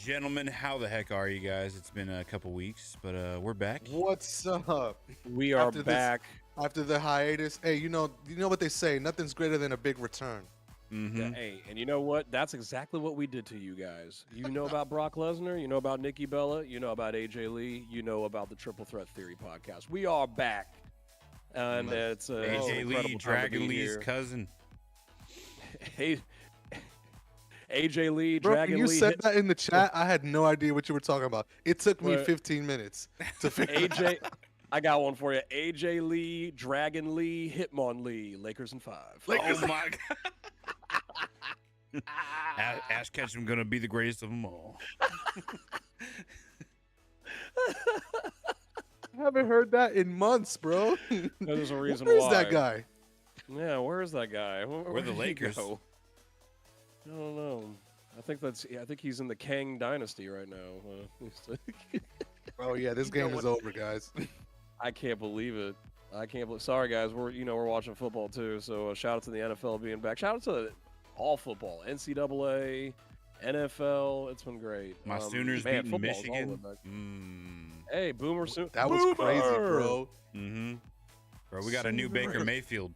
Gentlemen, how the heck are you guys? It's been a couple weeks, but we're back. What's up? We are After back. After the hiatus. Hey, you know what they say? Nothing's greater than a big return. Mm-hmm. Hey, and you know what? That's exactly what we did to you guys. You know about Brock Lesnar. You know about Nikki Bella. You know about AJ Lee. You know about the Triple Threat Theory podcast. We are back. And it's AJ Lee, Dragon Lee's cousin. Hey, AJ Lee, Bro, Dragon when you Lee. said that in the chat, I had no idea what you were talking about. It took me What? 15 minutes to figure AJ, I got one for you. AJ Lee, Dragon Lee, Hitmon Lee, Lakers in 5. Oh my god! Ash Ketchum gonna be the greatest of them all. I haven't heard that in months, bro. There's a reason Where is why. that guy? Yeah, where is that guy? We're the did he Lakers. go? I don't know. I think he's in the Kang dynasty right now. Oh yeah, this You know game is what? over, guys. I can't believe it. I can't believe. Sorry guys, we're watching football too. So shout out to the NFL being back. Shout out to all football, NCAA, NFL. It's been great. My Sooners man, beating football's all the way Michigan. back. Hey, Boomer Soon. That was crazy, bro. Mm-hmm. Bro, we got a new Baker Mayfield.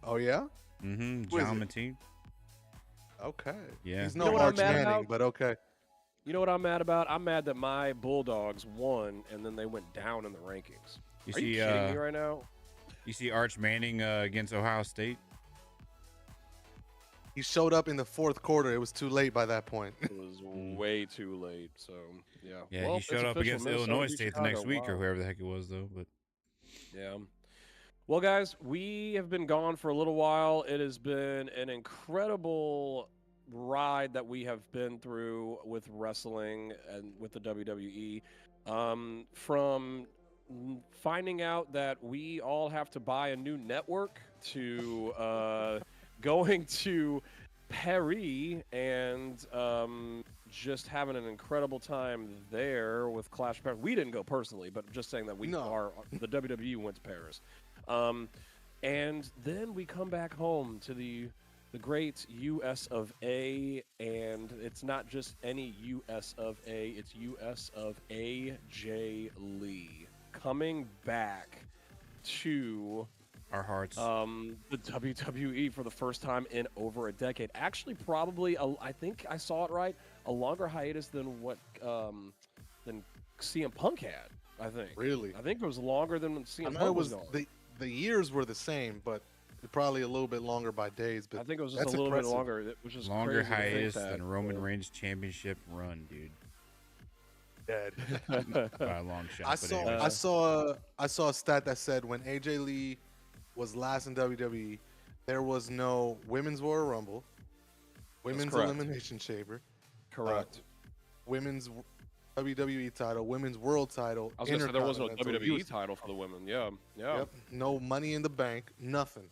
Oh yeah? Mm-hmm. Who is John it? Mateen. Okay. Yeah. He's You know no what I'm Arch mad Manning, about? but okay. You know what I'm mad about? I'm mad that my Bulldogs won and then they went down in the rankings. You Are see, you kidding me right now? you see Arch Manning against Ohio State. He showed up in the fourth quarter. It was too late by that point. It was way too late. So yeah. Yeah, Well, he it's showed up official. against Minnesota Illinois beat State the next Chicago. week or Wow. whoever the heck it was, though. But Yeah. Well, guys, we have been gone for a little while. It has been an incredible ride that we have been through with wrestling and with the WWE. From finding out that we all have to buy a new network to going to Paris and just having an incredible time there with Clash of Paris. We didn't go personally, but just saying that No. the WWE went to Paris. And then we come back home to the great US of A, and it's not just any US of A, it's US of AJ Lee coming back to our hearts. the WWE for the first time in over a decade. Actually, probably I think I saw it right, a longer hiatus than what than CM Punk had. I think. Really? I think it was longer than when I CM know Punk it was gone. the years were the same, but probably a little bit longer by days. But I think it was just that's a little impressive. bit longer, which is Longer crazy to think hiatus that, than Roman but- Reigns championship run, dude. Dead. By a long shot. I but saw anyways. I saw a stat that said when AJ Lee was last in WWE, there was no Women's Royal Rumble, Women's correct. Elimination Chamber, Correct. Women's WWE title, Women's World title. I was gonna say there was no Intercontinental. WWE title for the women. Yeah, yeah. Yep. No Money in the Bank. Nothing.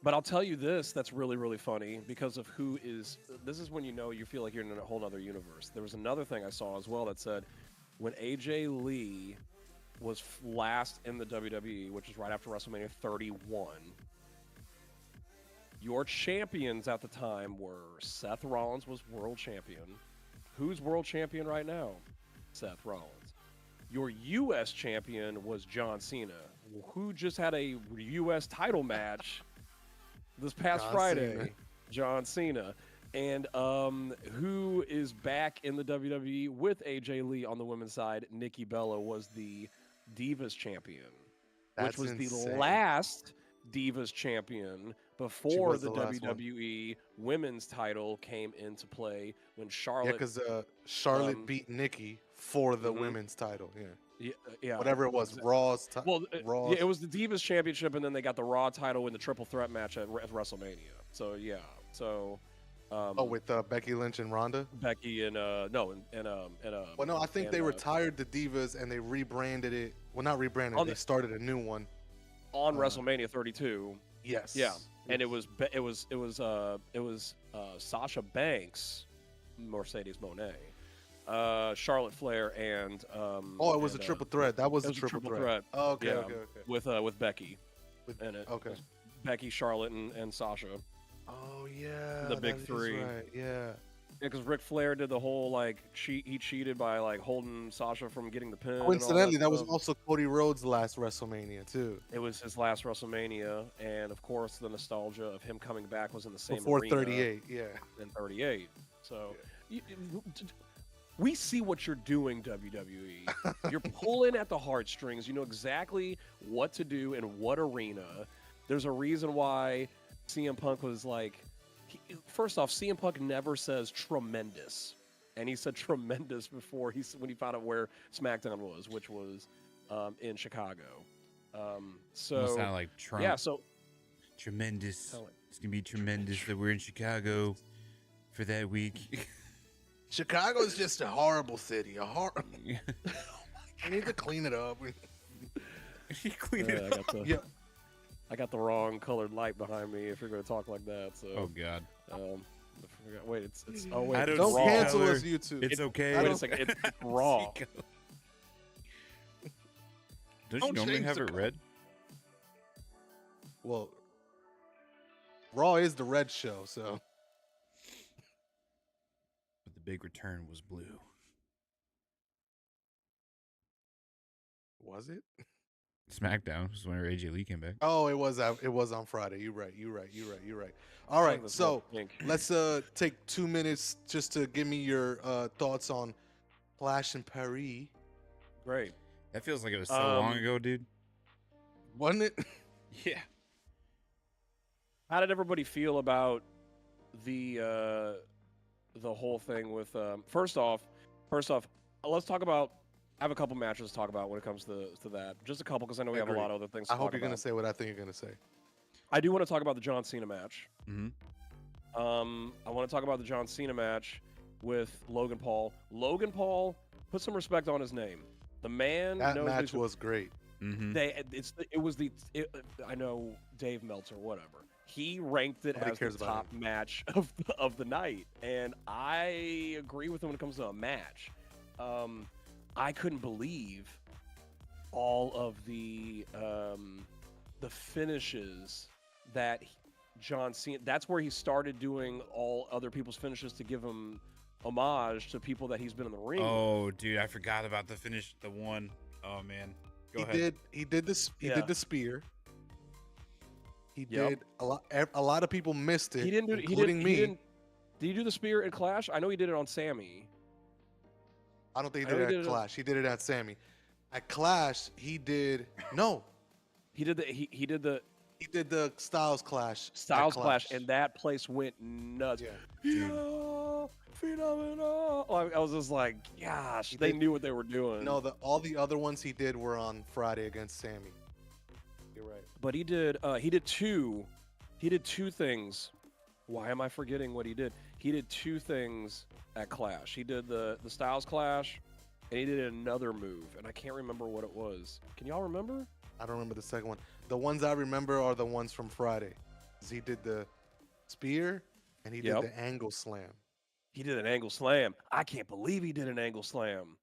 But I'll tell you this, that's really, really funny because of who is. This is when you know you feel like you're in a whole other universe. There was another thing I saw as well that said when AJ Lee was last in the WWE, which is right after WrestleMania 31, your champions at the time were Seth Rollins was world champion. Who's world champion right now? Seth Rollins. Your U.S. champion was John Cena, who just had a U.S. title match this past John Friday. Cena. John Cena. And who is back in the WWE with AJ Lee on the women's side? Nikki Bella was the Divas champion, That's which was the insane. last Divas champion before was the the last one. WWE women's title came into play when Yeah, Charlotte. because Charlotte um, beat Nikki for the mhm. women's title. Yeah. yeah, Whatever it was, exa- Raw's. Well, Raw's. yeah, it was the Divas Championship, and then they got the Raw title in the Triple Threat match at WrestleMania. So yeah, so with Becky Lynch and Ronda. Becky and Well, no, I think and, they retired the Divas and they rebranded it. Well, not rebranded. On They the- started a new one. on WrestleMania 32. Yes. Yeah, and it was Sasha Banks, Mercedes Moné, Charlotte Flair, and Oh, it was a triple threat. That was it a was a triple triple threat. threat. Oh, okay, Yeah. okay, okay. with Becky With- in it. okay. Becky, Charlotte, and Sasha. Oh yeah. The big that is three. Right. Yeah. Yeah, because Ric Flair did the whole like cheat. He cheated by like holding Sasha from getting the pin. And all Coincidentally, that was stuff. also Cody Rhodes' last WrestleMania too. It was his last WrestleMania, and of course, the nostalgia of him coming back was in the same Before arena 38, yeah. in 38. So we see what you're doing, WWE. You're pulling at the heartstrings. You know exactly what to do in what arena. There's a reason why CM Punk was like. First off, CM Punk never says tremendous, and he said tremendous before when he found out where SmackDown was, which was in Chicago. So Almost sound like Trump. yeah, so tremendous. It's gonna be tremendous that we're in Chicago for that week. Chicago's just a horrible city. We need to clean it up. Clean it up. I got the wrong colored light behind me. If you're going to talk like that, so. Oh God. Wait, it's. Oh wait, I don't raw. cancel us, YouTube. It's okay. Wait a second. It's raw. Don't you normally have it red? Well, Raw is the red show, so. But the big return was blue. Was it? SmackDown was whenever AJ Lee came back. Oh, it was on Friday. You're right. All right, so let's take 2 minutes just to give me your thoughts on Clash in Paris. Great. That feels like it was so long ago, dude. Wasn't it? Yeah. How did everybody feel about the whole thing with first off, let's talk about. I have a couple matches to talk about when it comes to that. Just a couple, because I know we have a lot of other things to talk about. I hope you're going to say what I think you're going to say. I do want to talk about the John Cena match. Mm-hmm. I want to talk about the John Cena match with Logan Paul. Logan Paul, put some respect on his name. The man that knows match was great. Mm-hmm. I know Dave Meltzer, whatever. He ranked it Nobody as the top match of the night, and I agree with him when it comes to a match. I couldn't believe all of the finishes that John Cena. That's where he started doing all other people's finishes to give him homage to people that he's been in the ring. Oh, dude, I forgot about the finish. The one. Oh man, go ahead. He did the spear. He did a lot. A lot of people missed it, including me. Did he do the spear in Clash? I know he did it on Sammy. I don't think he did it at Clash. He did it at Sammy. At Clash, he did no. He did the Styles Clash. Styles Clash, and that place went nuts. Yeah. Phenomenal. I was just like, gosh, they knew what they were doing. No, all the other ones he did were on Friday against Sammy. You're right. But he did two things. Why am I forgetting what he did? He did two things at Clash. He did the Styles Clash, and he did another move, and I can't remember what it was. Can y'all remember? I don't remember the second one. The ones I remember are the ones from Friday. He did the spear, and he did the angle slam. He did an angle slam. I can't believe he did an angle slam.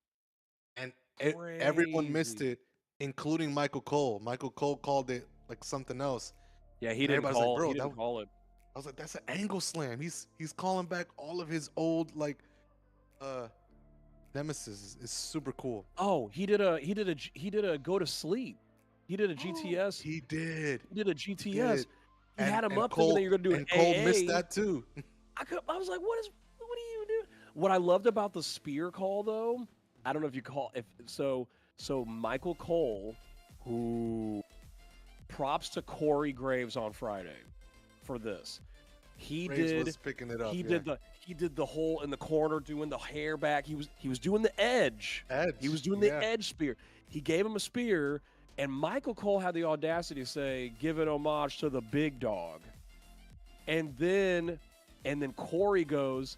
And everyone missed it, including Michael Cole. Michael Cole called it like something else. Yeah, he didn't call. Like, bro, he didn't call it. I was like, that's an angle slam. He's calling back all of his old nemesis. It's super cool. Oh, he did a go to sleep. He did a GTS. He did. He did a GTS. He had him up Cole, thinking that you're gonna do an AA. Cole missed that too. I was like, what are you doing? What I loved about the spear call though, I don't know if you call so Michael Cole, who props to Corey Graves on Friday for this. He was picking it up. He did the hole in the corner, doing the hair back. He was doing the edge. He was doing the edge spear. He gave him a spear, and Michael Cole had the audacity to say, "Give an homage to the big dog." And then Corey goes,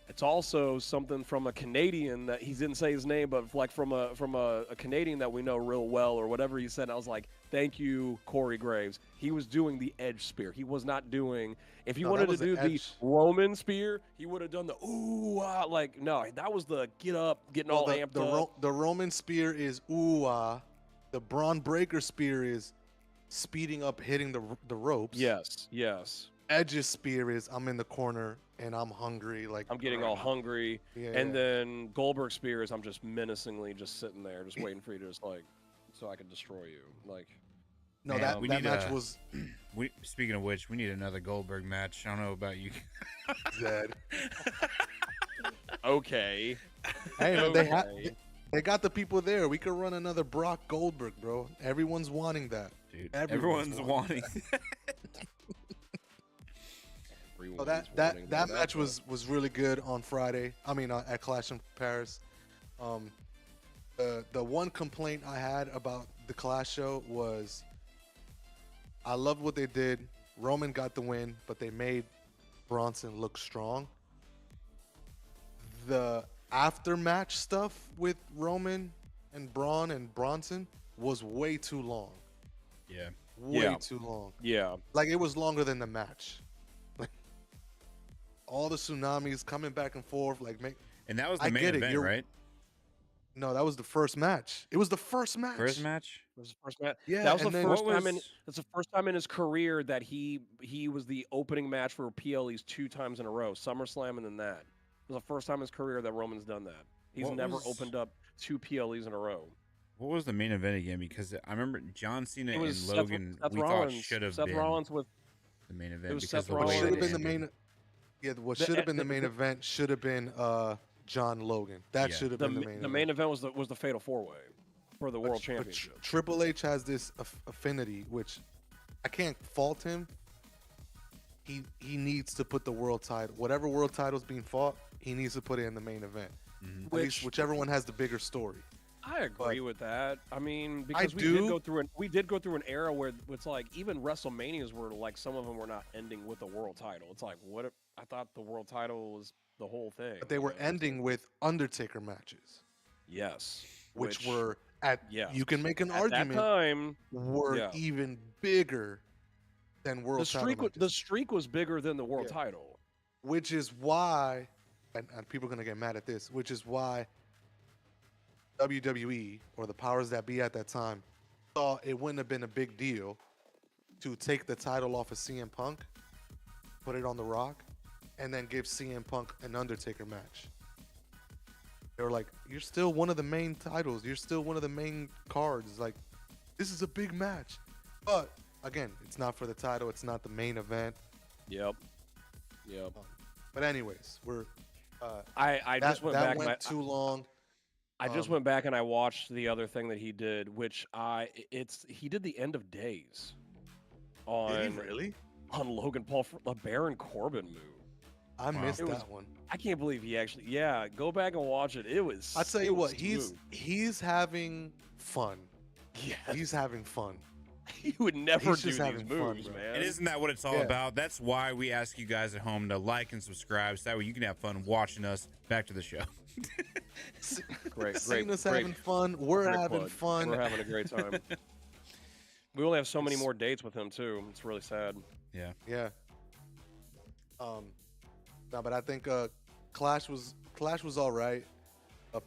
"It's also something from a Canadian that he didn't say his name, but like from a Canadian that we know real well," or whatever he said. And I was like, "Thank you, Corey Graves." He was doing the edge spear. He was not doing. If he wanted to do the Roman spear, he would have done the ooh ah. Like no, that was the get up, getting all amped up. The Roman spear is ooh ah. The Braun Breaker spear is speeding up, hitting the ropes. Yes. Edge's spear is I'm in the corner and I'm hungry. Like I'm getting all hungry. Yeah, And then Goldberg Spears, I'm just menacingly just sitting there, just waiting for you to just like, so I can destroy you. Like, no, Man, we that need match a- was Speaking of which, we need another Goldberg match. I don't know about you. dead. okay. Hey, man, Okay. they got the people there. We could run another Brock Goldberg, bro. Everyone's wanting that. Dude, Everyone's everyone's wanting. So that match was really good on Friday. I mean, at Clash in Paris. The one complaint I had about the Clash show was I loved what they did. Roman got the win, but they made Bronson look strong. The after-match stuff with Roman and Braun and Bronson was way too long. Yeah. Way too long. Yeah. Like, it was longer than the match. Like, all the tsunamis coming back and forth. And that was the I main get it, event, you're- right? No, that was the first match. It was the first match. First match? It was the first match. Yeah, that was and the then- first What time in. was- That's the first time in his career that he was the opening match for PLEs 2 times in a row. SummerSlam and then that. It was the first time in his career that Roman's done that. He's What never was- opened up 2 PLEs in a row. What was the main event again? Because I remember John Cena It and was Logan, Seth we Rollins. thought should have Seth been Rollins with the main event. it was because Seth the What way Rollins. should it have been the ended. main? Yeah, what The- should have been the the- main event should have been John Logan. That Yeah. should have the, been the ma- main the event. main event was the Fatal 4-Way for the But- World but Championship. Triple H has this affinity, which I can't fault him. He needs to put the world title, whatever world title's being fought, he needs to put it in the main event. Mhm. At least whichever one has the bigger story. I agree but- with that. I mean, because we do- did go through an era where it's like even WrestleManias were like some of them were not ending with a world title. It's like I thought the world title was the whole thing. But they were you know? ending with Undertaker matches, Yes, which were yes. you can make an at argument that time were yeah. even bigger than world title matches. the streak was bigger than the world Yeah. title. Which is why, and people are going to get mad at this, which is why WWE, or the powers that be at that time, thought it wouldn't have been a big deal to take the title off of CM Punk, put it on The Rock, and then give CM Punk an Undertaker match. They were like, you're still one of the main titles. You're still one of the main cards. Like, this is a big match. But, again, it's not for the title. It's not the main event. Yep. But anyways, we're... I just went back. went and too long. I just went back and I watched the other thing that he did, which he did the End of Days on really? on Logan Paul for a Baron Corbin move. I missed It was- that one. I can't believe he actually. Go back and watch it. It was. I'll tell it you what, was he's having fun. Yeah, He's having fun. he would never He's do just these having fun, moves, bro. man. And isn't that what it's all Yeah. about? That's why we ask you guys at home to like and subscribe so that way you can have fun watching us. Back to the show. great. Cena's having fun. We're great having plug. fun. We're having a great time. We only have so many more dates with him too. It's really sad. Yeah. Yeah. No, but I think Clash was all right.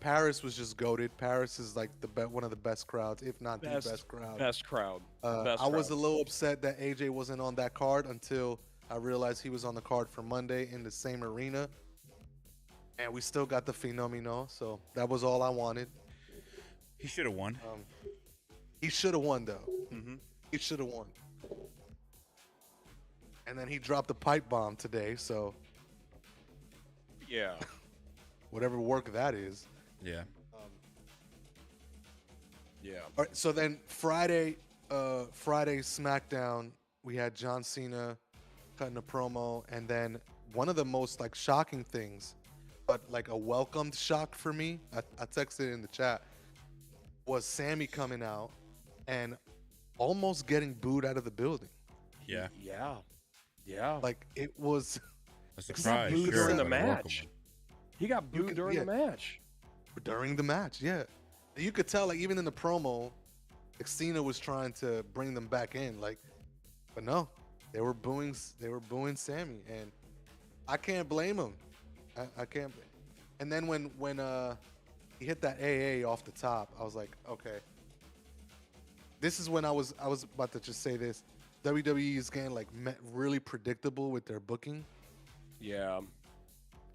Paris was just goated. Paris is like one of the best crowds, if not the best crowd. Best crowd. I was a little upset that AJ wasn't on that card until I realized he was on the card for Monday in the same arena. And we still got the Fenomeno, so that was all I wanted. He should have won. He should have won, though. Mm-hmm. He should have won. And then he dropped the pipe bomb today, so Yeah. whatever work that is. Yeah. Yeah. All right, so then Friday SmackDown, we had John Cena cutting a promo, and then one of the most like shocking things, but like a welcomed shock for me, I texted it in the chat, was Sammy coming out and almost getting booed out of the building. Yeah. Yeah. Yeah. Like it was A surprise. booed Sure, during the but a welcome match. one. He got booed could- during yeah. the match. during the match, yeah. You could tell, like even in the promo, like Cena was trying to bring them back in, like, but no, they were booing Sammy, and I can't blame him. I can't. And then when he hit that AA off the top, I was like, okay. This is when I was about to just say this. WWE is getting like really predictable with their booking. Yeah.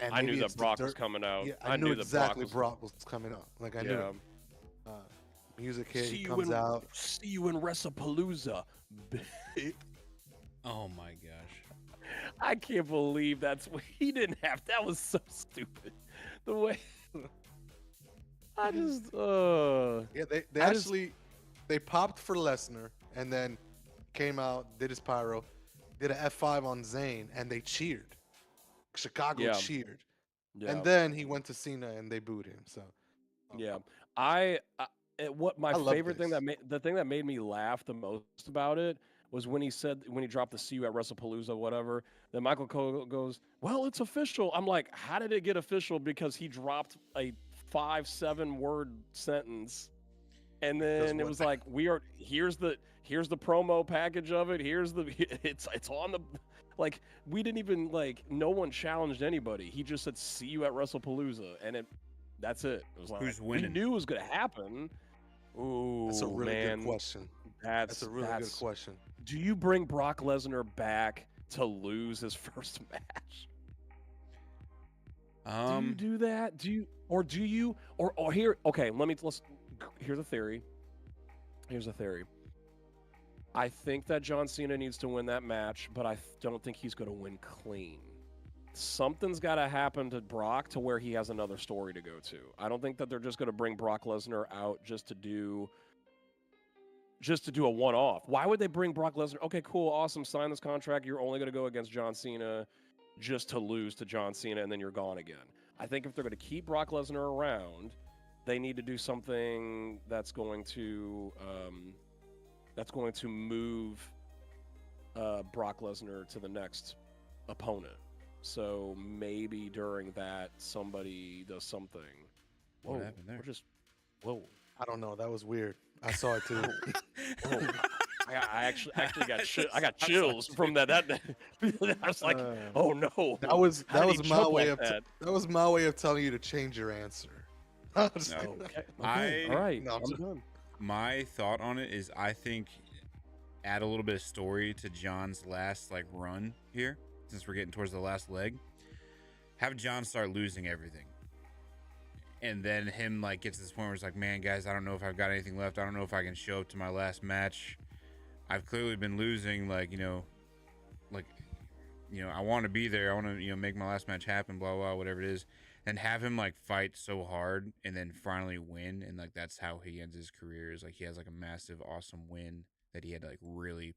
And I knew maybe that it's the Brock was dirt. coming out. Yeah, I I knew knew that Brock exactly was. Brock was coming up. Like I knew Yeah. it. Uh, music hit. He comes out. See you in WrestlePalooza. Oh my gosh. I can't believe that's what he didn't have. That was so stupid. The way I just Yeah, they I just actually they popped for Lesnar and then came out, did his pyro, did an F5 on Zayn, and they cheered. Chicago yeah, cheered. yeah, And then he went to Cena and they booed him. So yeah. I what my I love favorite thing this. that made the thing that made me laugh the most about it was when he said when he dropped the "See you at WrestlePalooza" whatever. Then Michael Cole goes, "Well, it's official." I'm like, how did it get official? Because he dropped a 5-7 word sentence, and Because then it what was like, "We are here's the promo package of it. Here's the it's on the." Like we didn't even like no one challenged anybody. He just said see you at WrestlePalooza and that's it. It was like Who's we winning? knew it was gonna happen. that's a Ooh really good man, question. That's that's a really good that's. question. Do you bring Brock Lesnar back to lose his first match? Do you do that? Do you or here? Okay, let's. Here's a theory. Here's a theory. I think that John Cena needs to win that match, but I don't think he's going to win clean. Something's got to happen to Brock to where he has another story to go to. I don't think that they're just going to bring Brock Lesnar out just to do a one-off. Why would they bring Brock Lesnar? Okay, cool, awesome, sign this contract. You're only going to go against John Cena just to lose to John Cena and then you're gone again. I think if they're going to keep Brock Lesnar around, they need to do something that's going to move Brock Lesnar to the next opponent. So maybe during that, somebody does something. Whoa, What happened there? we're just whoa. I don't know. That was weird. I saw it too. Oh, I actually got I got I saw chills it from that. I was like, oh no. that was How that did he was my jump way like of that? that was my way of telling you to change your answer. I was just No. kidding. Okay. I- All right. No, I'm I'm just- done. My thought on it is I think add a little bit of story to John's last like run here, since we're getting towards the last leg. Have John start losing everything. And then him like gets to this point where it's like, man, guys, I don't know if I've got anything left. I don't know if I can show up to my last match. I've clearly been losing, like, I want to be there. I want to, make my last match happen, blah, blah, whatever it is. And have him like fight so hard and then finally win. And like, that's how he ends his career, is like he has like a massive, awesome win that he had to like really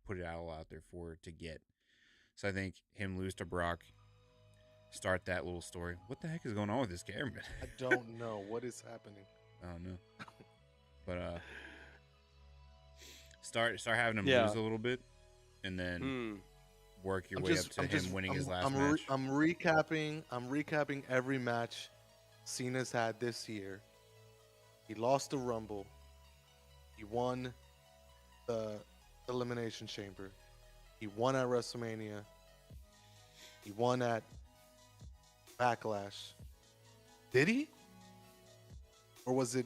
put it all out there for to get. So I think him lose to Brock, start that little story. What the heck is going on with this cameraman? I don't know what is happening. I don't know. But start having him Yeah. lose a little bit, and then work your I'm way just- up I'm to him just- winning I'm- his last I'm match. I'm recapping every match Cena's had this year. He lost the Rumble. He won the Elimination Chamber. He won at WrestleMania. He won at Backlash. Did he? Or was it?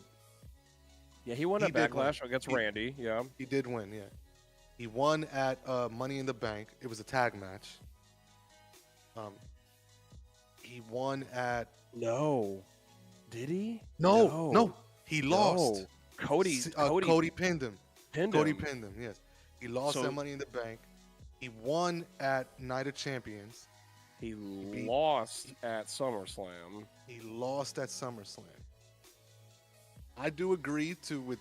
Yeah, he won He at did win. Backlash against He- Randy. Yeah. He did win, yeah. He won at Money in the Bank. It was a tag match. He won at No. Did he? no. He lost. No. Cody Cody pinned him. pinned Cody him. pinned him. Yes, he lost So- that Money in the Bank. He won at Night of Champions. He beat- lost at SummerSlam. He lost at SummerSlam. I do agree with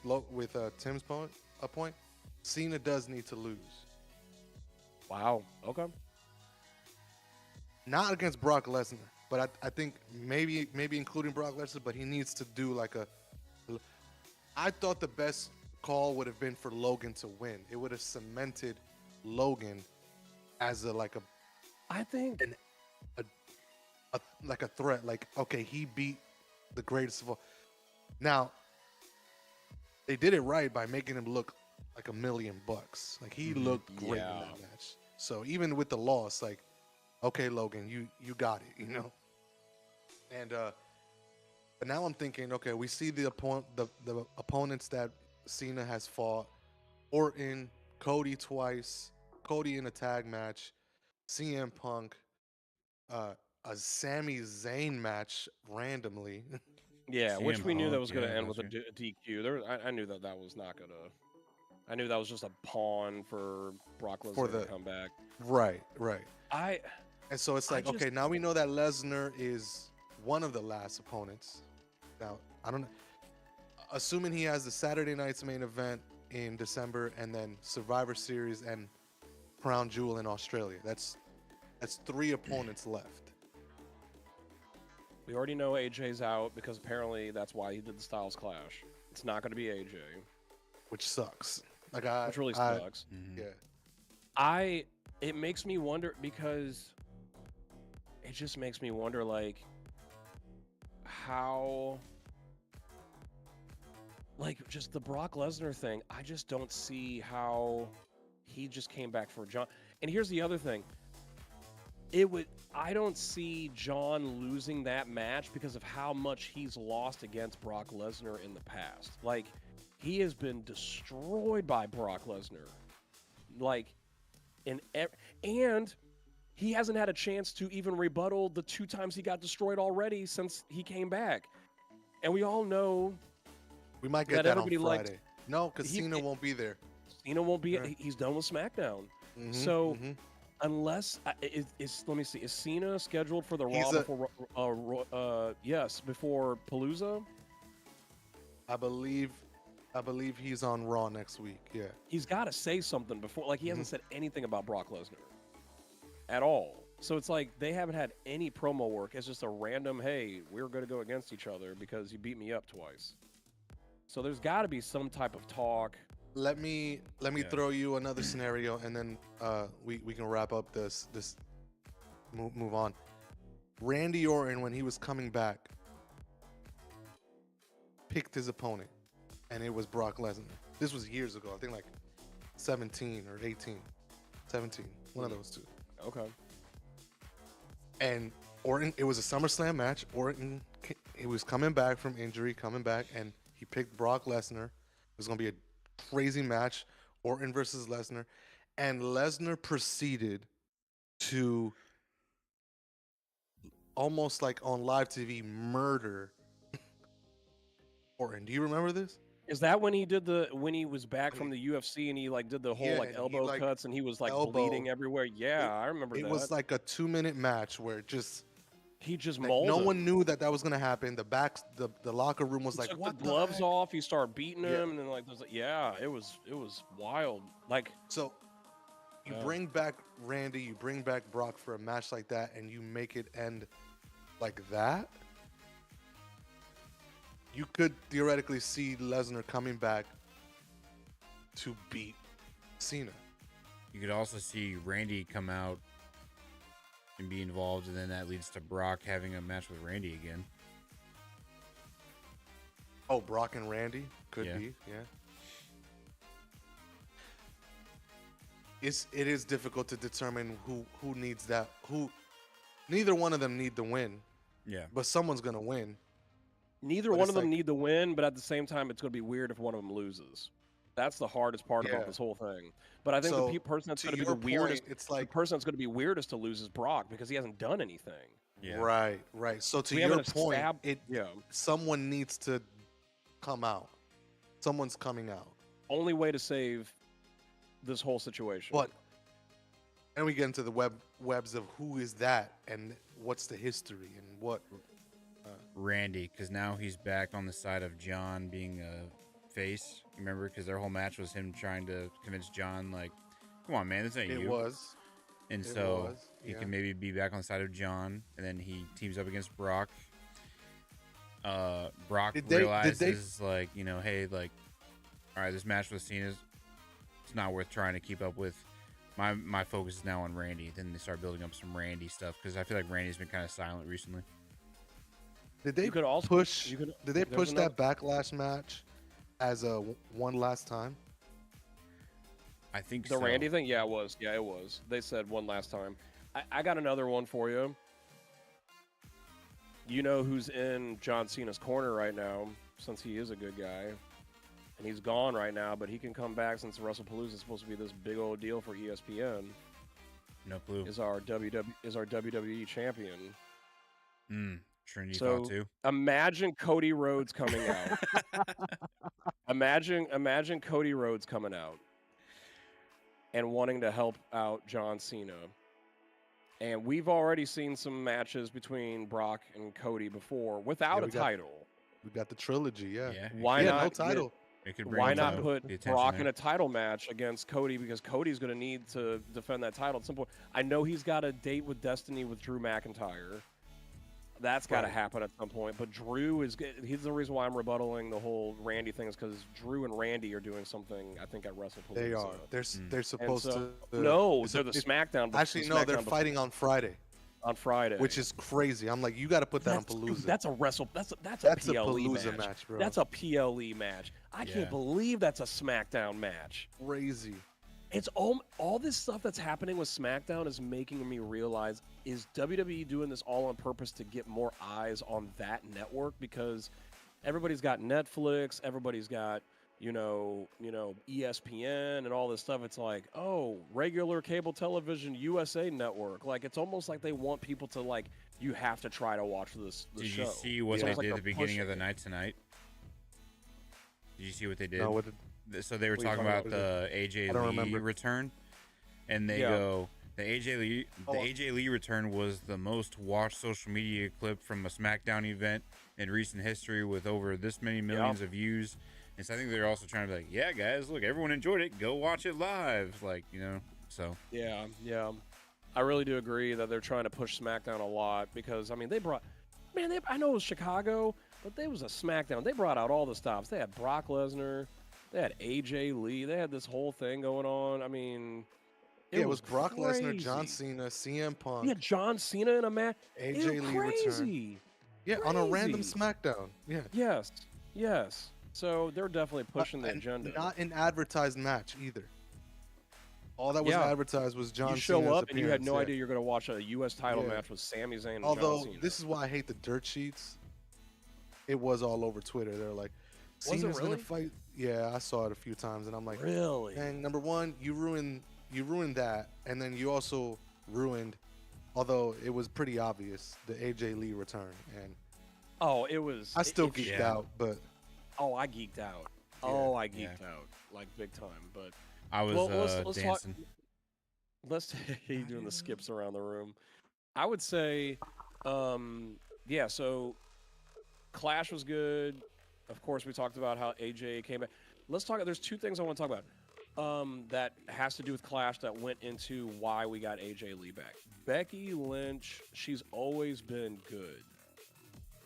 Tim's point. Cena does need to lose, Wow. Okay. not against Brock Lesnar, but I think maybe including Brock Lesnar, but he needs to do like a. I thought the best call would have been for Logan to win. It would have cemented Logan as a I think threat. Like, okay, he beat the greatest of all. Now, they did it right by making him look like $1 million. Like, he looked great in that match. So even with the loss, like, okay, Logan, you got it, And but now I'm thinking, okay, we see the opponents that Cena has fought: Orton, Cody twice, Cody in a tag match, CM Punk, a Sami Zayn match randomly. Yeah, which CM we knew that Punk, was going to yeah, end that's with a right. DQ. I knew that was not going to. I knew that was just a pawn for Brock For Lesnar to the come back. right. I And so it's I like, just okay, now we know that Lesnar is one of the last opponents. Now, I don't know. Assuming he has the Saturday night's main event in December and then Survivor Series and Crown Jewel in Australia. That's 3 opponents left. we already know AJ's out because apparently that's why he did the Styles Clash. It's not going to be AJ, Which sucks. Like which really I sucks. Mhm. yeah. It makes me wonder because it just makes me wonder like how like just the Brock Lesnar thing. I just don't see how he just came back for John. And here's the other thing. I don't see John losing that match because of how much he's lost against Brock Lesnar in the past. Like he has been destroyed by Brock Lesnar. Like and he hasn't had a chance to even rebuttal the 2 times he got destroyed already since he came back. And we all know We might get that that on everybody likes Friday. No, because he Cena won't be there. Cena won't be. Yeah. He's done with SmackDown. Mhm, So mhm. unless let me see, is Cena scheduled for the Raw He's a- before? Yes, before Palooza. I believe he's on Raw next week. Yeah. He's got to say something before. Like he hasn't Mhm. said anything about Brock Lesnar at all. So it's like they haven't had any promo work. It's just a random, hey, we're going to go against each other because you beat me up twice. So there's got to be some type of talk. Let me Yeah. throw you another scenario, and then we can wrap up this move on. Randy Orton, when he was coming back, picked his opponent, and it was Brock Lesnar. This was years ago. I think like 17 or 18, 17, one of those two. Okay. And Orton, it was a SummerSlam match. Orton, he was coming back from injury, and he picked Brock Lesnar. It was going to be a crazy match, Orton versus Lesnar. And Lesnar proceeded to almost like on live TV murder Orton. Do you remember this? Is that when he was back from the UFC and he like did the whole Yeah, like and he, elbow like, cuts and he was like elbow. bleeding everywhere? Yeah, It, I remember it that. was like a 2-minute match where He just like, mauled no him. one knew that was going to happen. The locker room was He like, took what the gloves heck? off. He started beating Yeah. him, and then like there's like, yeah, it was wild. Like So you Yeah. bring back Randy, you bring back Brock for a match like that, and you make it end like that. You could theoretically see Lesnar coming back to beat Cena. You could also see Randy come out and be involved, and then that leads to Brock having a match with Randy again. Oh, Brock and Randy could Yeah. be, yeah. It is difficult to determine who needs that. Neither one of them need the win, Yeah. but someone's gonna win. neither But one it's of them like- need the win, but at the same time, it's going to be weird if one of them loses. That's the hardest part Yeah. about this whole thing. But I think So, the person that's to going to be the your weirdest, point, it's the like person that's going to be weirdest to lose is Brock because he hasn't done anything. Yeah. right. So to We your haven't point, estab- yeah. someone needs to come out. Someone's coming out. Only way to save this whole situation. But and we get into the webs of who is that and what's the history and what. Randy, because now he's back on the side of John being a face. Remember, because their whole match was him trying to convince John, like, "Come on, man, this ain't It you." was. And it so was, he yeah. can maybe be back on the side of John, and then he teams up against Brock. Brock Did they- realizes, like, you know, hey, like, all right, this match with Cena's, it's not worth trying to keep up with. My focus is now on Randy. Then they start building up some Randy stuff because I feel like Randy's been kind of silent recently. Did they You could also- push? you could- Did they there's push that backlash match as a one last time? I think The so. Randy thing? Yeah, it was. Yeah, it was. They said one last time. I got another one for you. You know who's in John Cena's corner right now, since he is a good guy. And he's gone right now, but he can come back since WrestlePalooza is supposed to be this big old deal for ESPN. No clue. Is our WWE champion. Trinity fought So too. imagine Cody Rhodes coming out. Imagine Cody Rhodes coming out and wanting to help out John Cena. And we've already seen some matches between Brock and Cody before without a title. We got the trilogy, yeah. Yeah. Why not no title. It could bring Why the not put attention Brock there. in a title match against Cody, because Cody's going to need to defend that title at some point. I know he's got a date with Destiny with Drew McIntyre. That's got to happen at some point. But Drew he's the reason why I'm rebuttaling the whole Randy thing, is because Drew and Randy are doing something, I think, at WrestlePalooza. They are. They're supposed to. No, they're the SmackDown. Actually, no, they're fighting on Friday. On Friday, which is crazy. I'm like, you got to put that on Palooza. Dude, that's a That's a PLE match, bro. That's a PLE match. I can't believe that's a SmackDown match. Crazy. It's all this stuff that's happening with SmackDown is making me realize, is WWE doing this all on purpose to get more eyes on that network? Because everybody's got Netflix, everybody's got ESPN and all this stuff. It's like, oh, regular cable television, USA Network. Like, it's almost like they want people to, like, you have to try to watch this show. Did you see what they did at the beginning of the night tonight? Did you see what they did? No, so they were talking about the AJ Lee return, and they go, the AJ Lee return was the most watched social media clip from a SmackDown event in recent history, with over this many millions of views. And so I think they're also trying to be like, yeah, guys, look, everyone enjoyed it. Go watch it live. Like, so. Yeah. I really do agree that they're trying to push SmackDown a lot, because, I mean, I know it was Chicago, but there was a SmackDown. They brought out all the stops. They had Brock Lesnar. They had AJ Lee. They had this whole thing going on. I mean, it was Brock crazy. Lesnar, John Cena, CM Punk. Yeah, John Cena in a match. AJ Lee return. Yeah, on a random SmackDown. Yeah. Yes. So they're definitely pushing the agenda. Not an advertised match either. All that was advertised was John Cena's show up appearance. and you had no idea you're going to watch a U.S. title match with Sami Zayn and John Cena. This is why I hate the dirt sheets. It was all over Twitter. They're like, Cena's going to fight. Yeah, I saw it a few times, and I'm like, really? Dang, number one, you ruined that, and then you also ruined, although it was pretty obvious, the AJ Lee return. And it was. I still geeked out, but. Oh, I geeked out. I geeked out, like, big time. But I was let's dancing. Let's you doing the skips around the room. I would say, so Clash was good. Of course, we talked about how AJ came back. Let's talk. There's two things I want to talk about that has to do with Clash that went into why we got AJ Lee back. Becky Lynch, she's always been good.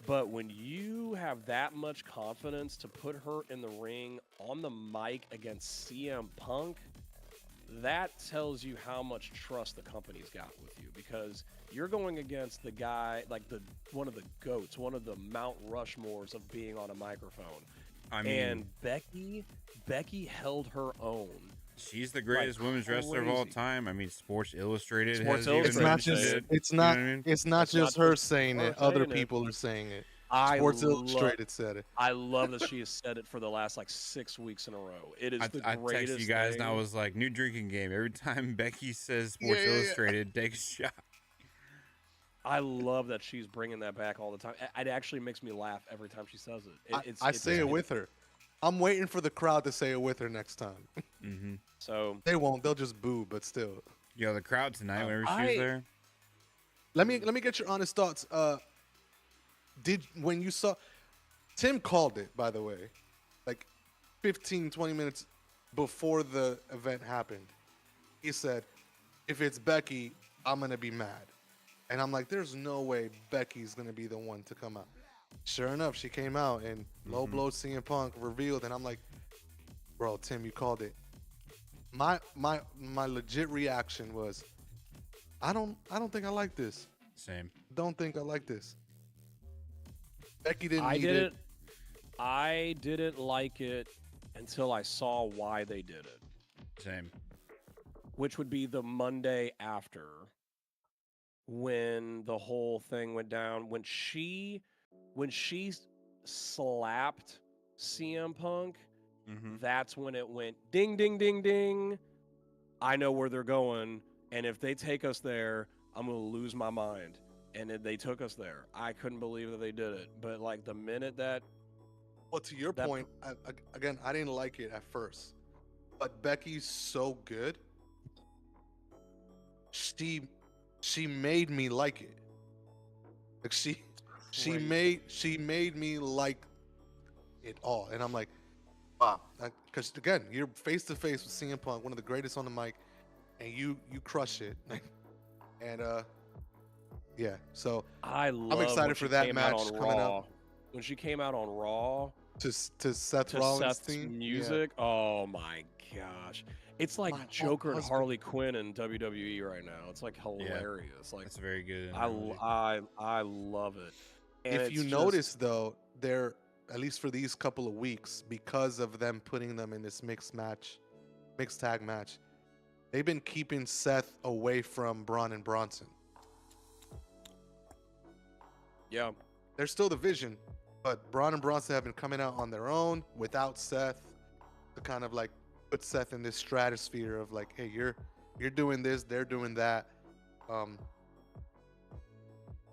But when you have that much confidence to put her in the ring on the mic against CM Punk, that tells you how much trust the company's got with you, because you're going against the guy, like one of the GOATs, one of the Mount Rushmores of being on a microphone. And Becky held her own. She's the greatest women's wrestler of all time. I mean, Sports Illustrated has It's not just her saying it. Other people are saying it. Sports Illustrated said it. I love that she has said it for the last 6 weeks in a row. It is the greatest. I texted you guys and I was like, new drinking game. Every time Becky says Sports Illustrated, take a shot. I love that she's bringing that back all the time. It actually makes me laugh every time she says it. I say it with her. I'm waiting for the crowd to say it with her next time. Mm-hmm. So they won't. They'll just boo. But still, the crowd tonight whenever she was there. Let me get your honest thoughts. When you saw Tim called it, by the way, like 15, 20 minutes before the event happened, he said, if it's Becky, I'm gonna be mad. And I'm like, there's no way Becky's gonna be the one to come out. Sure enough, she came out and low blow CM Punk revealed, and I'm like, bro, Tim, you called it. My legit reaction was, I don't think I like this. Same. Don't think I like this. Becky didn't need it. I didn't like it until I saw why they did it. Same. Which would be the Monday after, when the whole thing went down, when she slapped CM Punk. That's when it went ding, ding, ding, ding. I know where they're going, and if they take us there, I'm going to lose my mind. and they took us there. I couldn't believe that they did it. But like the minute that Well, to your That- point, again, I didn't like it at first, but Becky's so good. She made me like it. Like she Crazy. made me like it all, and I'm like, wow. Because again, you're face to face with CM Punk, one of the greatest on the mic, and you crush it. And yeah. So I love excited when for she that came out match on coming up. Raw. When she came out on Raw to Seth to Rollins' Seth's theme, music, oh my gosh. It's like My Joker and husband. Harley Quinn in WWE right now. It's like hilarious. Like That's a very good. I analogy. love it. And If it's you just- notice though, they're at least for these couple of weeks, because of them putting them in this mixed tag match, they've been keeping Seth away from Braun and Bronson. yeah, They're still the Vision, but Braun and Bronson have been coming out on their own without Seth to kind of like put Seth in this stratosphere of like, hey, you're doing this, they're doing that. I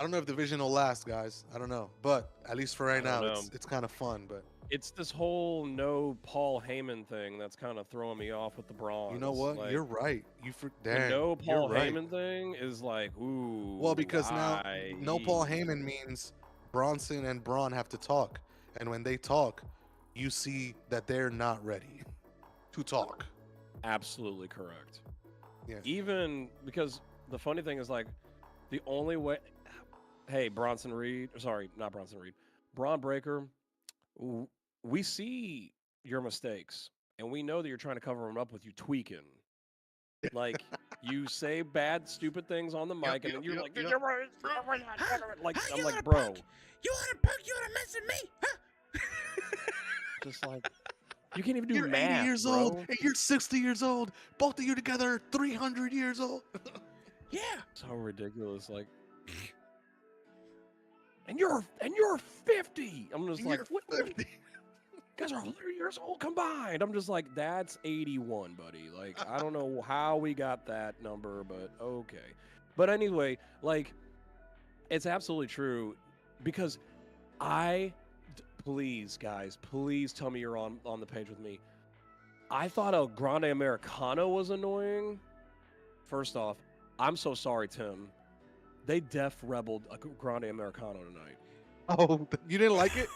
don't know if the Vision will last, guys. I don't know, but at least for right I don't now, know. it's kind of fun. But it's this whole no Paul Heyman thing that's kind of throwing me off with the Braun. you know what? Like, You're right. the Damn, no you're Paul right. Heyman thing is like, ooh. Well, because now why? no Paul Heyman means Bronson and Braun have to talk, and when they talk, you see that they're not ready to talk. Absolutely correct. Yeah. Even because the funny thing is like the only way. Hey, Bronson Reed. Sorry, not Bronson Reed. Braun Breaker. We see your mistakes, and we know that you're trying to cover them up with you tweaking. Like you say bad, stupid things on the mic, and then you're like, yep. like I'm like, bro, You want to punk? You want to mess with me? Huh? just like you can't even do You're math, 80 years bro. old, and you're 60 years old. Both of you together are 300 years old. Yeah. So ridiculous, like. And you're 50. I'm just like, You're what? 50. You guys are 100 years old combined. I'm just like, that's 81, buddy. Like, I don't know how we got that number, but okay. But anyway, like, it's absolutely true because please, guys, please tell me you're on the page with me. I thought El Grande Americano was annoying. First off, I'm so sorry, Tim. They rebelled a Grande Americano tonight. Oh, you didn't like it?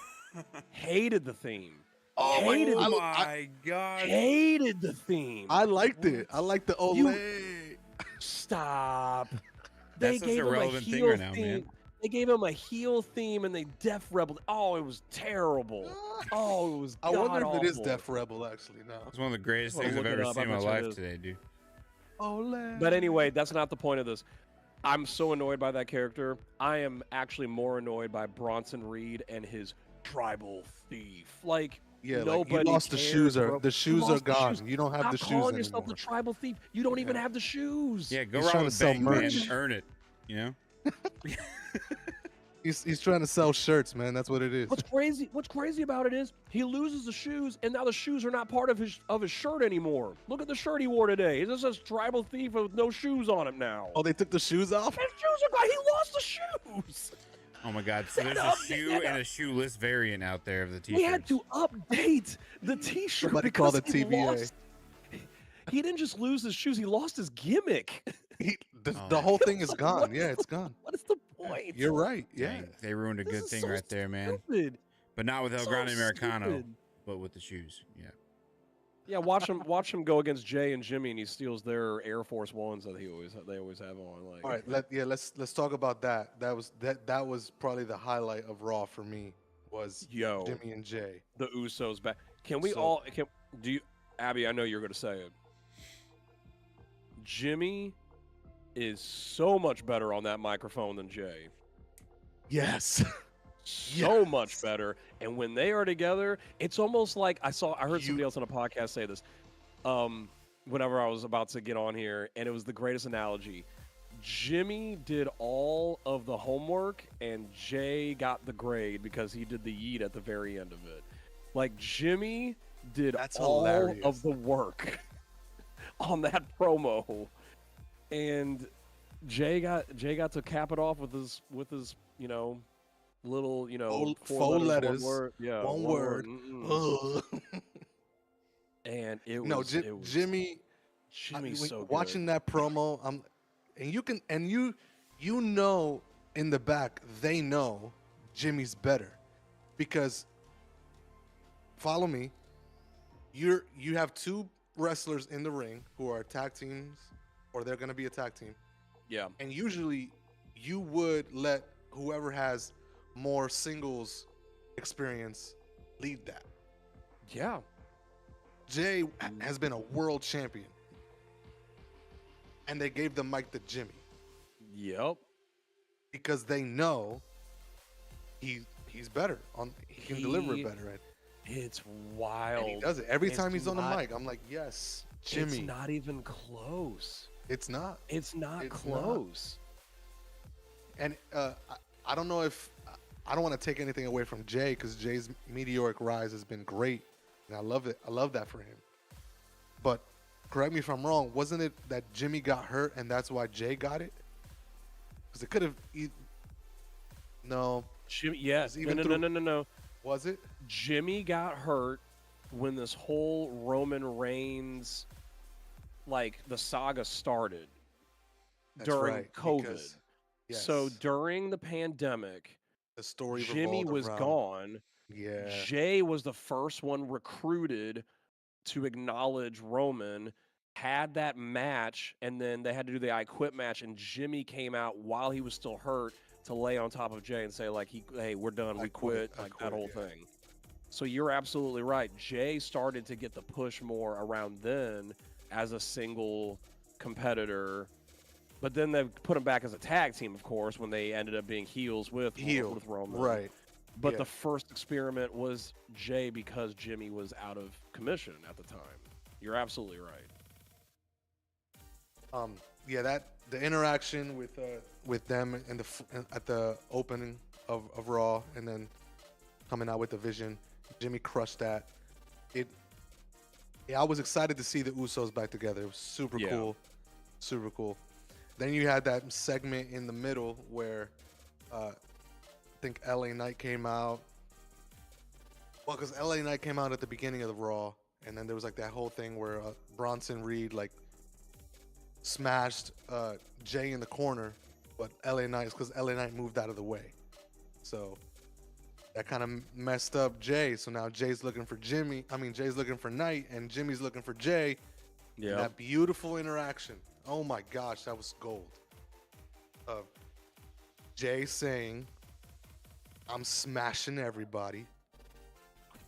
Hated the theme. Oh Hated my it. god. Hated the theme. I liked it. I liked the Olay. Stop. That's such a him a relevant thing heel right now, theme. man. They gave him a heel theme and they rebelled. Oh, it was terrible. Oh, it was. I wonder if it is god-awful. Def Rebel actually now. It's one of the greatest Well, things I've look it ever up. seen in I my bet you it life is. today, dude. Olay. But anyway, that's not the point of this. I'm so annoyed by that character. I am actually more annoyed by Bronson Reed and his tribal thief. Like, yeah, like nobody you lost the cares, shoes bro. the You shoes are lost the gone. shoes. You don't have Stop the shoes calling anymore. yourself the tribal thief. You don't even Yeah. have the shoes. Yeah, go He's rob trying the to sell bank, man. merch. Earn it. You know? He's trying to sell shirts, man. That's what it is. What's crazy about it is he loses the shoes, and now the shoes are not part of his shirt anymore. Look at the shirt he wore today. It just says tribal thief with no shoes on it now. Oh, they took the shoes off? His shoes are gone. He lost the shoes. Oh my god. So there's a shoe and a shoeless variant out there of the t-shirts. We had to update the T-shirt Somebody because call the he TVA. lost. He didn't just lose his shoes; he lost his gimmick. The whole thing is gone. What Yeah, is it's gone. What is the point? You're right. Yeah. Dang, they ruined a This good is thing so right there, man. Stupid. But not with El So Grande Americano, stupid. but with the shoes. Yeah. Yeah, watch him go against Jay and Jimmy, and he steals their Air Force Ones that they always have on. Like, All right, let's talk about that. That was probably the highlight of Raw for me was yo, Jimmy and Jay. the Usos back. Can we So- do you, Abby? I know you're going to say it. Jimmy is so much better on that microphone than Jay. Yes. So much better. And when they are together, it's almost like I heard somebody else on a podcast say this. Whenever I was about to get on here, and it was the greatest analogy. Jimmy did all of the homework, and Jay got the grade because he did the yeet at the very end of it. Like Jimmy did That's all hilarious. of the work on that promo, and Jay got to cap it off with his little Four letters, one word, yeah, one one word, word. Ugh. and it No, was it was Jimmy. Jimmy's so good. Watching that promo, you know in the back they know Jimmy's better because follow me. You have two wrestlers in the ring who are tag teams or they're gonna be a tag team, Yeah, and usually you would let whoever has more singles experience lead that. yeah, Jay has been a world champion, and they gave the mic to Jimmy yep. because they know he's better on he can deliver it better, right? It's And wild. he does it every It's time he's on the not- mic. I'm like, yes, Jimmy. It's not even close. It's not. It's not It's close. And I don't know if I don't want to take anything away from Jay because Jay's meteoric rise has been great, and I love it. I love that for him. But correct me if I'm wrong. Wasn't it that Jimmy got hurt and that's why Jay got it? Because it could have. No, Jimmy, yes. even No. was it? Jimmy got hurt when this whole Roman Reigns, like the saga started That's during right, COVID. because- So yes, during the pandemic, the story Jimmy revolved was around- gone. Yeah, Jay was the first one recruited to acknowledge Roman, had that match, and then they had to do the I Quit match, and Jimmy came out while he was still hurt to lay on top of Jay and say, like, hey, we're done, I we quit, quit, I like quit, that whole yeah. thing. So you're absolutely right. Jay started to get the push more around then as a single competitor. But then they put him back as a tag team, of course, when they ended up being heels with Roman. right? But yeah. the first experiment was Jay because Jimmy was out of commission at the time. You're absolutely right. Yeah, that the interaction with them and at the opening of Raw, and then coming out with the Vision, Jimmy crushed that. Yeah, I was excited to see the Usos back together. It was super Yeah. cool, super cool. Then you had that segment in the middle where I think LA Knight came out. Well, because LA Knight came out at the beginning of the Raw, and then there was like that whole thing where Bronson Reed like smashed Jay in the corner, but LA Knight is because LA Knight moved out of the way, so that kind of messed up Jay. So now Jay's looking for Jimmy. I mean, Jay's looking for Knight, and Jimmy's looking for Jay. And Yeah. that beautiful interaction. Oh my gosh, that was gold. Jay saying, "I'm smashing everybody."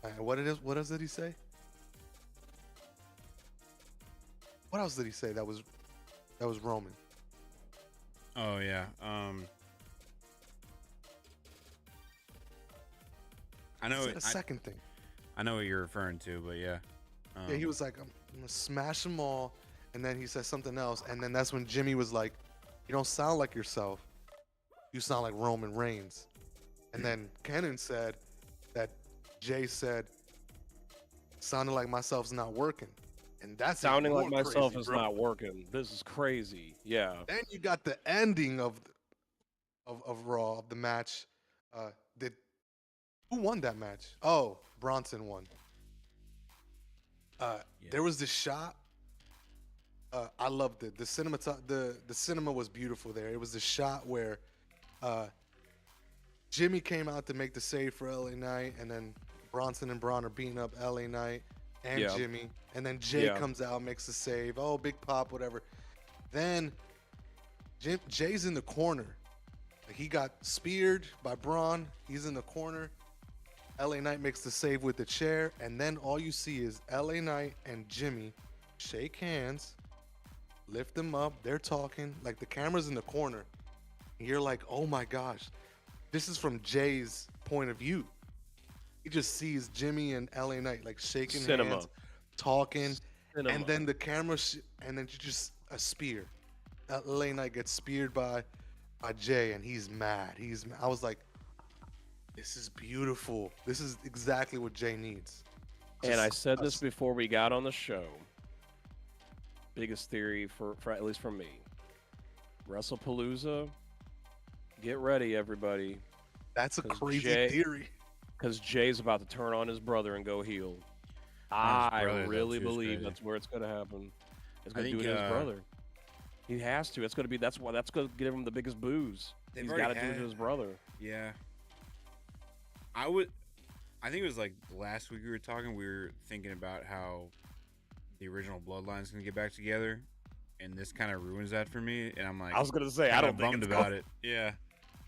And what else did he say? What else did he say? That was Roman. Oh yeah. I know. He said a second thing. I know what you're referring to, but yeah. Yeah, he was like, I'm gonna smash them all, and then he said something else, and then that's when Jimmy was like, "You don't sound like yourself. You sound like Roman Reigns." And then Kenyn said that Jay said, "Sounding like myself's not working," and that's Sounding even like more myself crazy, is bro. not working. This is crazy. Yeah. Then you got the ending of Raw of the match. Who won that match? Oh, Bronson won. There was this shot. I loved it. The cinema was beautiful there. It was the shot where Jimmy came out to make the save for LA Knight, and then Bronson and Braun are beating up LA Knight and Yeah. Jimmy, and then Jay Yeah. comes out, makes the save. Oh, big pop, whatever. Then Jay's in the corner. Like, he got speared by Braun. He's in the corner. LA Knight makes the save with the chair, and then all you see is LA Knight and Jimmy shake hands, lift them up. They're talking. Like, the camera's in the corner. And you're like, oh my gosh, this is from Jay's point of view. He just sees Jimmy and LA Knight like shaking Cinema. hands, talking, Cinema. and then the camera, and then just a spear. LA Knight gets speared by Jay, and he's mad. I was like, this is beautiful. This is exactly what Jay needs. And I Just said this us. before we got on the show. Biggest theory for at least from me. WrestlePalooza. Get ready, everybody, That's a 'cause crazy theory. because Jay's about to turn on his brother and go heel. His I brother, though, really too, is believe crazy. that's where it's gonna happen. It's I gonna do think, it to his brother. He has to. It's gonna be. That's why. That's gonna give him the biggest booze. They've He's got already to do it had- to his brother. Yeah. I think it was like last week we were talking. We were thinking about how the original Bloodline's gonna get back together, and this kind of ruins that for me. And I'm like, I was gonna say, I kinda don't think bummed it's about it. Yeah,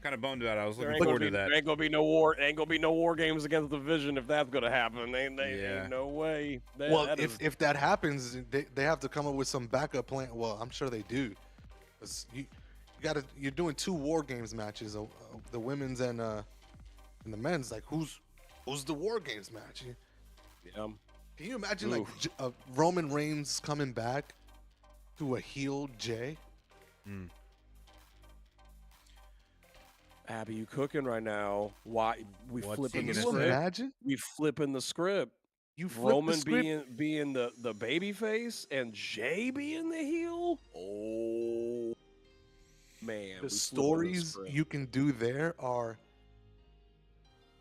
kind of bummed about it. I was There looking ain't, forward gonna to be, that. there ain't gonna be no war. Ain't gonna be no war games against the Vision if that's gonna happen. Yeah. Ain't no way. Well, That is- if that happens, they have to come up with some backup plan. Well, I'm sure they do. 'Cause you're doing 2 war games matches, the women's and the men's. Like who's the war games match? yeah. Can you imagine Oof. like Roman Reigns coming back to a heel Jay? Mm. Abby, you cooking right now? Why we What's flipping he the Can gonna you say? script? imagine? We flipping the script. You flip Roman the script. being the baby face and Jay being the heel. Oh man, The we flipping stories script. you can do there are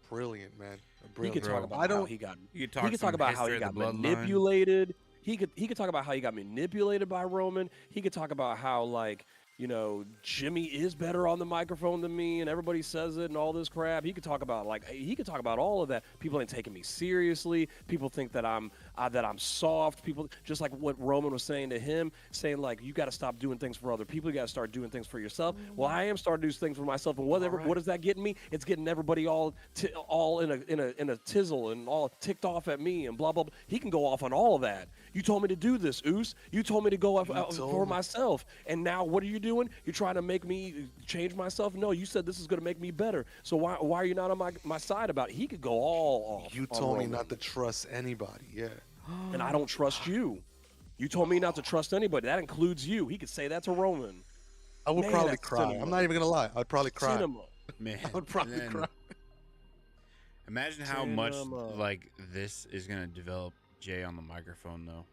brilliant, man. He Brilliant. could talk Bro, about I how don't. he got. You He could talk some about how he history got of the Bloodline. manipulated. He could talk about how he got manipulated by Roman. He could talk about how Jimmy is better on the microphone than me, and everybody says it and all this crap. He could talk about all of that. People ain't taking me seriously. People think that I'm soft. People just like what Roman was saying to him, saying like you got to stop doing things for other people. You got to start doing things for yourself. Well, I am starting to do things for myself, and whatever. Alright. What is that getting me? It's getting everybody all in a tizzle and all ticked off at me and blah blah blah. He can go off on all of that. You told me to do this, Oos. You told me to go out told for me. myself. And now what are you doing? You're trying to make me change myself? No, you said this is going to make me better. So why are you not on my side about it? He could go all off. You on told me Roman. not to trust anybody. Yeah. And I don't trust you. You told me not to trust anybody. That includes you. He could say that to Roman. I would Man, probably that's cry. cinema. I'm not even gonna lie. I'd probably cry. Cinema. Man, I would probably and then cry. Imagine how much Cinema. like this is gonna develop Jay on the microphone though,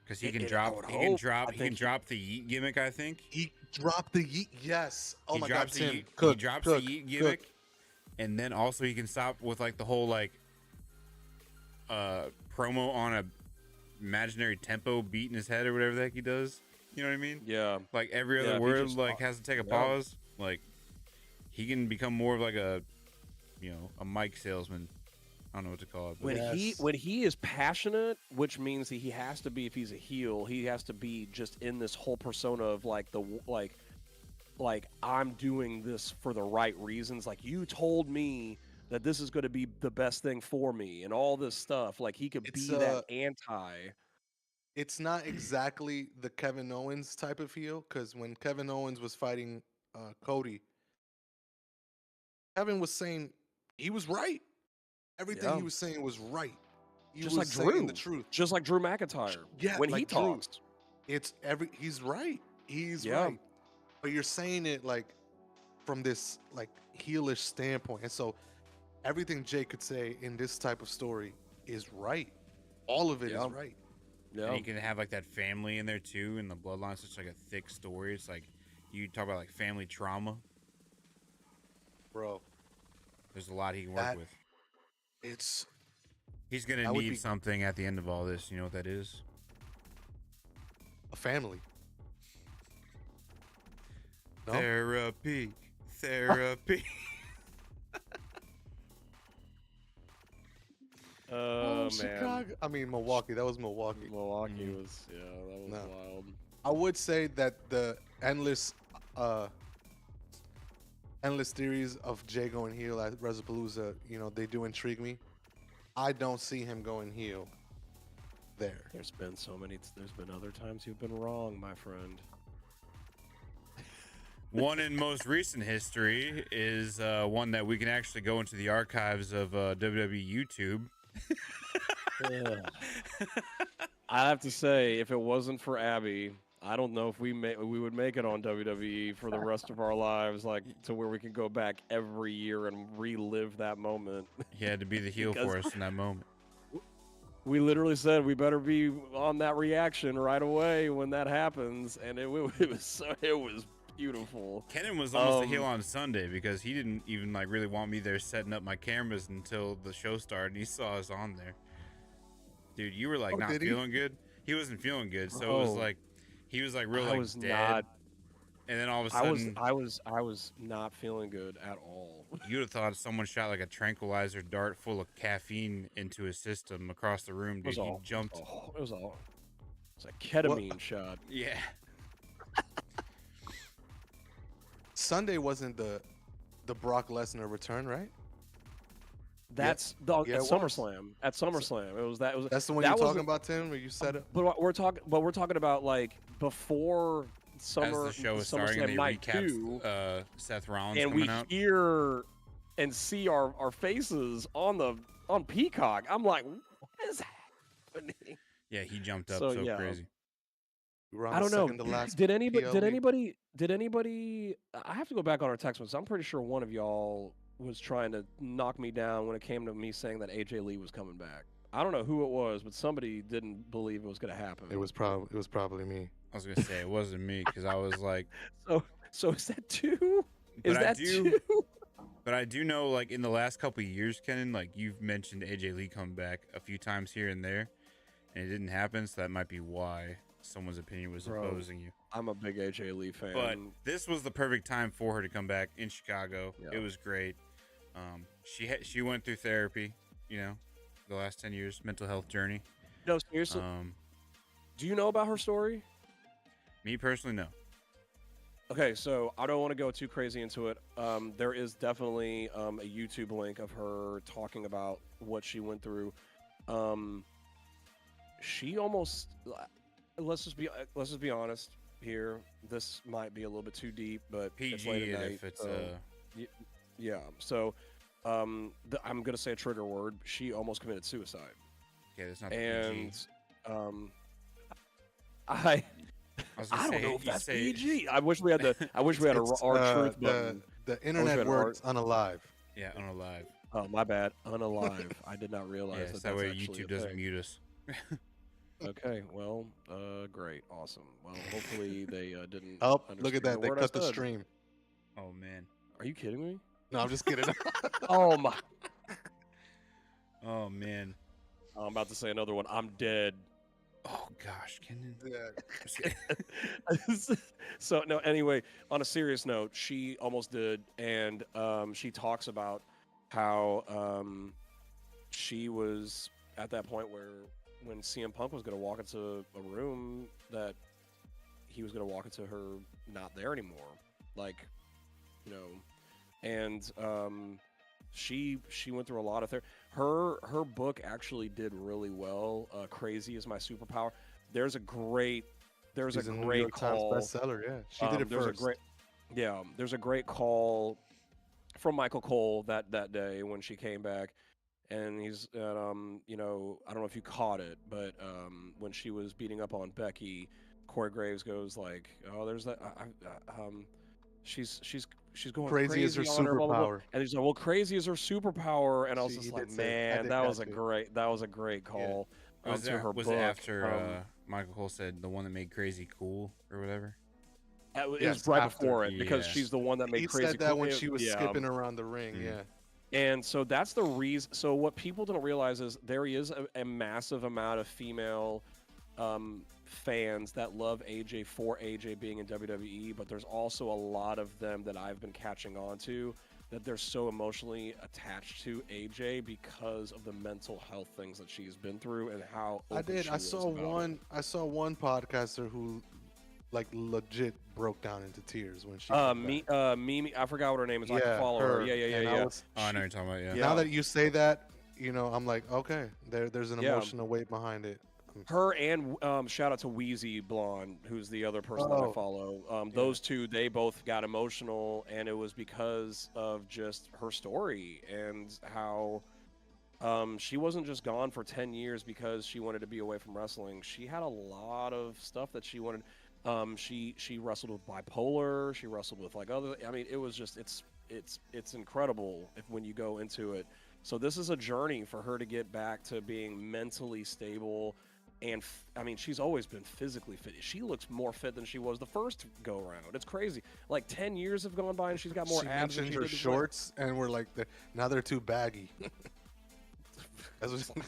because he It- can it- I drop, would he can hope. drop, I he think can drop the yeet gimmick. I think He dropped the yeet. Yes. Oh he my God, drops the Tim. yeet, he Cook, drops cook, the yeet cook. gimmick, and then also he can stop with like the whole like promo on a imaginary tempo beat in his head or whatever the heck he does. You know what I mean? Yeah. Like every Yeah, other he word just- like has to take a yeah. pause. Like he can become more of like a a mic salesman. I don't know what to call it. But Yes. When he is passionate, which means he has to be, if he's a heel, he has to be just in this whole persona of like I'm doing this for the right reasons. Like you told me that this is going to be the best thing for me and all this stuff. Like he could It's, be that anti. It's not exactly the Kevin Owens type of heel, because when Kevin Owens was fighting Cody, Kevin was saying he was right. Everything Yeah. he was saying was right. He Just was like saying Drew. the truth. Just like Drew McIntyre. Yeah, When he like Drew. talks. He's right. He's Yeah. right. But you're saying it like from this like heelish standpoint. And so everything Jay could say in this type of story is right. All of it is Yeah. right. Yeah. and you can have like that family in there too, and the bloodline's such like a thick story. It's like you talk about like family trauma. Bro. There's a lot he can work That- with. It's He's gonna that would need be- something at the end of all this. You know what that is? a family. No? Therapy. Therapy. Oh, man. Chicago. I mean Milwaukee. That was Milwaukee. Milwaukee Mhm. was, yeah, that was No. wild. I would say that the endless theories of Jay going heel at WrestlePalooza, they do intrigue me. I don't see him going heel there. There's been other times you've been wrong, my friend. One in most recent history is one that we can actually go into the archives of WWE YouTube. I have to say, if it wasn't for Abby, I don't know if we would make it on WWE for the rest of our lives, like to where we can go back every year and relive that moment. He had to be the heel Because- for us in that moment. we literally said we better be on that reaction right away when that happens, and it was beautiful. Kenyn was almost a heel on Sunday because he didn't even like really want me there setting up my cameras until the show started, and he saw us on there. Dude, you were like not feeling good. He wasn't feeling good, so it was like he was like real like dead. Not, and then all of a sudden, I was not feeling good at all. you'd have thought someone shot like a tranquilizer dart full of caffeine into his system across the room, dude. He jumped. It was a ketamine shot. Yeah. Sunday wasn't the Brock Lesnar return, right? That's at SummerSlam. At SummerSlam, it was that. That's the one you're talking about, Tim, where you said it. But we're talking about like before Summer. As the show is starting, SummerSlam and night they recapped 2, Seth Rollins and coming we out. hear and see our faces on Peacock. I'm like, what is happening? Yeah, he jumped up So, so yeah. crazy. I don't know. Did anybody? I have to go back on our text messages. I'm pretty sure one of y'all was trying to knock me down when it came to me saying that AJ Lee was coming back. I don't know who it was, but somebody didn't believe it was going to happen. It was probably me. I was gonna say it wasn't me because I was like, So is that two? Is But I that do- two? but I do know like in the last couple of years, Kenyn, like you've mentioned AJ Lee come back a few times here and there, and it didn't happen. So that might be why someone's opinion was Bro. opposing you. I'm a big AJ Lee fan. But this was the perfect time for her to come back in Chicago. Yeah. It was great. She went through therapy, you know, the last 10 years mental health journey. No, seriously. Do you know about her story? Me personally, no. Okay, so I don't want to go too crazy into it. There is definitely a YouTube link of her talking about what she went through. She almost let's just be honest here. This might be a little bit too deep, but it's late PG at night, if it's so, yeah. So I'm gonna say a trigger word. She almost committed suicide, okay, that's not the and PG. I was gonna don't say, know if you that's say- PG. I wish we had our truth button. The internet works unalive. Yeah, unalive. Oh, my bad. Unalive. I did not realize Yes, that that way that's actually YouTube a doesn't thing. mute us. Okay, well, great, awesome. Well, hopefully they didn't. Oh, look understand at that. a They word I cut the said. stream. Oh man. Are you kidding me? No, I'm just kidding. Oh my! Oh man. I'm about to say another one. I'm dead. Oh gosh, Kenyn. Yeah. So no. Anyway, on a serious note, she almost did, and she talks about how she was at that point where when CM Punk was going to walk into a room that he was going to walk into her not there anymore, like, you know, and she went through a lot of therapy. Her book actually did really well. Crazy is My Superpower. There's a great She's a New great York Times call. bestseller. Yeah, she did it first. There's a great call from Michael Cole that day when she came back, and he's you know, I don't know if you caught it, but when she was beating up on Becky, Corey Graves goes like, oh, there's that she's going Crazy is her on her, blah, blah, blah. superpower. And he's like, well, crazy is her superpower, and I was He just did like, say- I man, did that was a catch great call. Was, To her was book. it after Michael Cole said the one that made crazy cool or whatever? It was Yes, right after. before it because Yeah. she's the one that made He crazy said that cool. when she was Yeah. skipping around the ring. Mm. Yeah. And so that's the reason. So what people don't realize is there is a massive amount of female fans that love AJ for AJ being in WWE, but there's also a lot of them that I've been catching on to that they're so emotionally attached to AJ because of the mental health things that she's been through and how I open did. she I was saw about one. it. I saw one podcaster who, like, legit broke down into tears when she. came back. Mimi, I forgot what her name is. I can Yeah, follow her. her. Yeah. And I was- Oh, I know what you're talking about. Yeah. Yeah. Now that you say that, you know, I'm like, okay, there's an Yeah. emotional weight behind it. Her and shout out to Wheezy Blonde, who's the other person that I Oh. follow. Those two, they both got emotional, and it was because of just her story and how she wasn't just gone for 10 years because she wanted to be away from wrestling. She had a lot of stuff that she wanted. She wrestled with bipolar. She wrestled with like other. I mean, it was just it's incredible when you go into it. So this is a journey for her to get back to being mentally stable. And I mean, she's always been physically fit. She looks more fit than she was the first go around. It's crazy. Like 10 years have gone by and she's got more She abs than mentioned she her did before. shorts, and we're like, now they're too baggy. That's what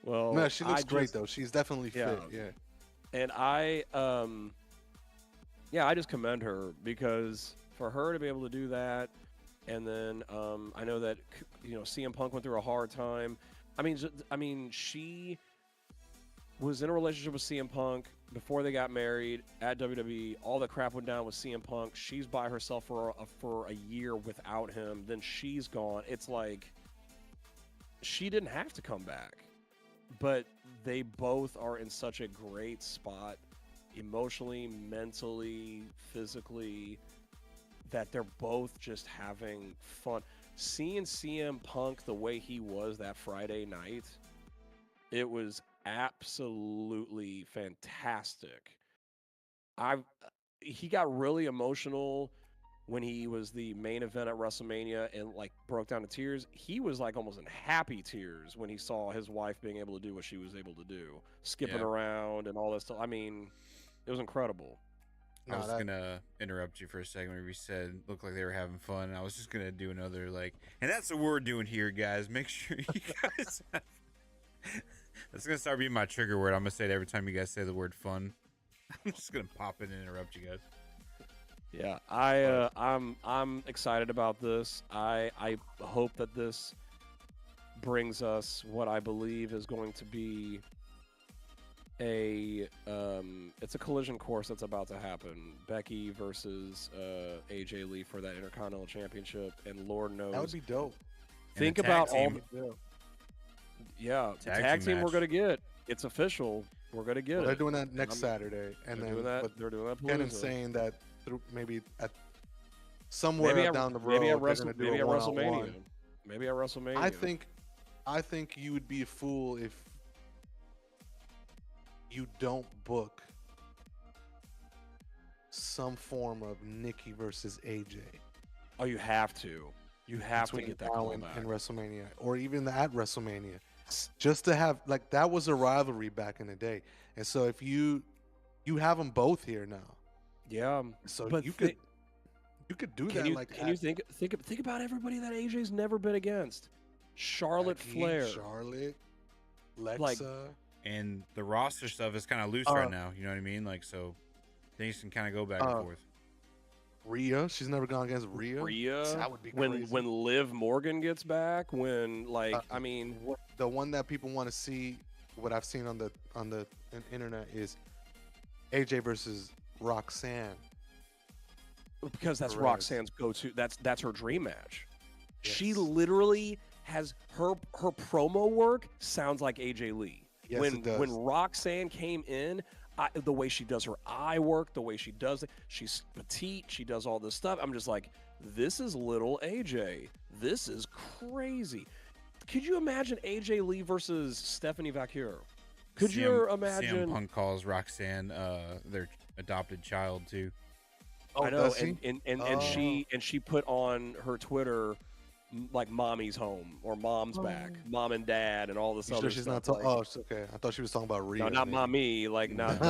Well, no, she looks I great just- though. She's definitely fit. Yeah. And I just commend her because for her to be able to do that, and then I know that CM Punk went through a hard time. I mean, she was in a relationship with CM Punk before they got married at WWE. All the crap went down with CM Punk. She's by herself for a year without him. Then she's gone. It's like she didn't have to come back, but they both are in such a great spot emotionally, mentally, physically, that they're both just having fun. Seeing CM Punk the way he was that Friday night, it was absolutely fantastic. He got really emotional when he was the main event at WrestleMania and like broke down to tears. He was like almost in happy tears when he saw his wife being able to do what she was able to do, skipping around and all that stuff. I mean, it was incredible. I was gonna interrupt you for a second where you said looked like they were having fun. And I was just gonna do another and that's what we're doing here, guys. Make sure you guys. That's gonna start being my trigger word. I'm gonna say it every time you guys say the word fun. I'm just gonna pop in and interrupt you guys. Yeah, I'm excited about this. I hope that this brings us what I believe is going to be it's a collision course that's about to happen. Becky versus AJ Lee for that Intercontinental Championship, and Lord knows That would be dope. think And a about tag all team. the Tag tag team team we're match. gonna get. It's official. We're gonna get Well, it. they're doing that next I'm- Saturday, and They're then doing that. but They're doing that. Kenyn's Palooza. saying that maybe at somewhere maybe at, down the road maybe at, they're gonna do maybe a at one-on-one. WrestleMania. Maybe at WrestleMania. I think you would be a fool if you don't book some form of Nikki versus AJ. Oh, you have to. You have to between get that now call and, back. and WrestleMania, or even at WrestleMania, just to have that was a rivalry back in the day. And so if you have them both here now, Yeah, so but you could do can that. you Like can you think about everybody that AJ's never been against? Charlotte Becky, Flair, Charlotte, Lexa. Like- And the roster stuff is kind of loose right now. You know what I mean? So things can kind of go back and forth. Rhea, she's never gone against Rhea. Rhea. That would be when crazy. when Liv Morgan gets back. When I mean, The one that people want to see, what I've seen on the internet is AJ versus Roxanne. because that's Perez. Roxanne's go-to. That's her dream match. She Yes. literally has her promo work sounds like AJ Lee. Yes, when it does. when Roxanne came in, the way she does her eye work, the way she does it, she's petite, she does all this stuff. I'm just like, this is little AJ. This is crazy. Could you imagine AJ Lee versus Stephanie Vaquero? Could you imagine? CM Punk calls Roxanne their adopted child too. Oh, I know, does he? and she put on her Twitter like mommy's home or mom's back, mom and dad, and all this You other sure she's stuff. not talking? Oh, it's okay. I thought she was talking about Rhea. No, not maybe. mommy, like not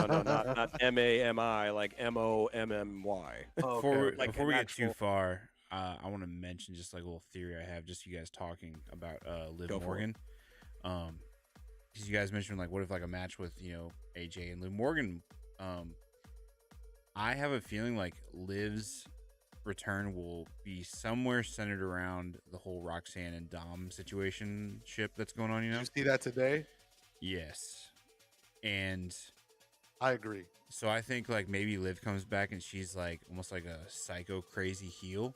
MAMI, like MOMMY. Oh, Before, okay. Like before we an get too actual- far, I want to mention just like a little theory I have, just you guys talking about Liv Go for Morgan. Because you guys mentioned what if a match with AJ and Liv Morgan. I have a feeling like Liv's return will be somewhere centered around the whole Roxanne and Dom situation ship that's going on. Did you see that today? Yes, and I agree. so I think maybe Liv comes back and she's almost like a psycho crazy heel,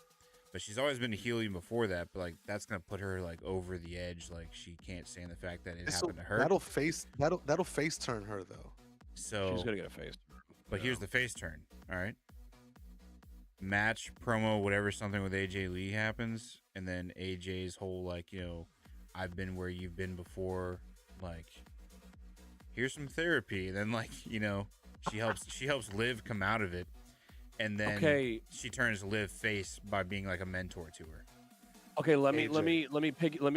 but she's always been a heel even before that. But that's gonna put her over the edge. She can't stand the fact that it happened to her. That'll face turn her though. So She's gonna get a face. But here's the face turn. All right. Match, promo, whatever, something with AJ Lee happens, and then AJ's whole I've been where you've been before. Here's some therapy. Then she helps Liv come out of it, and then Okay. she turns Liv face by being a mentor to her. Okay, let me AJ.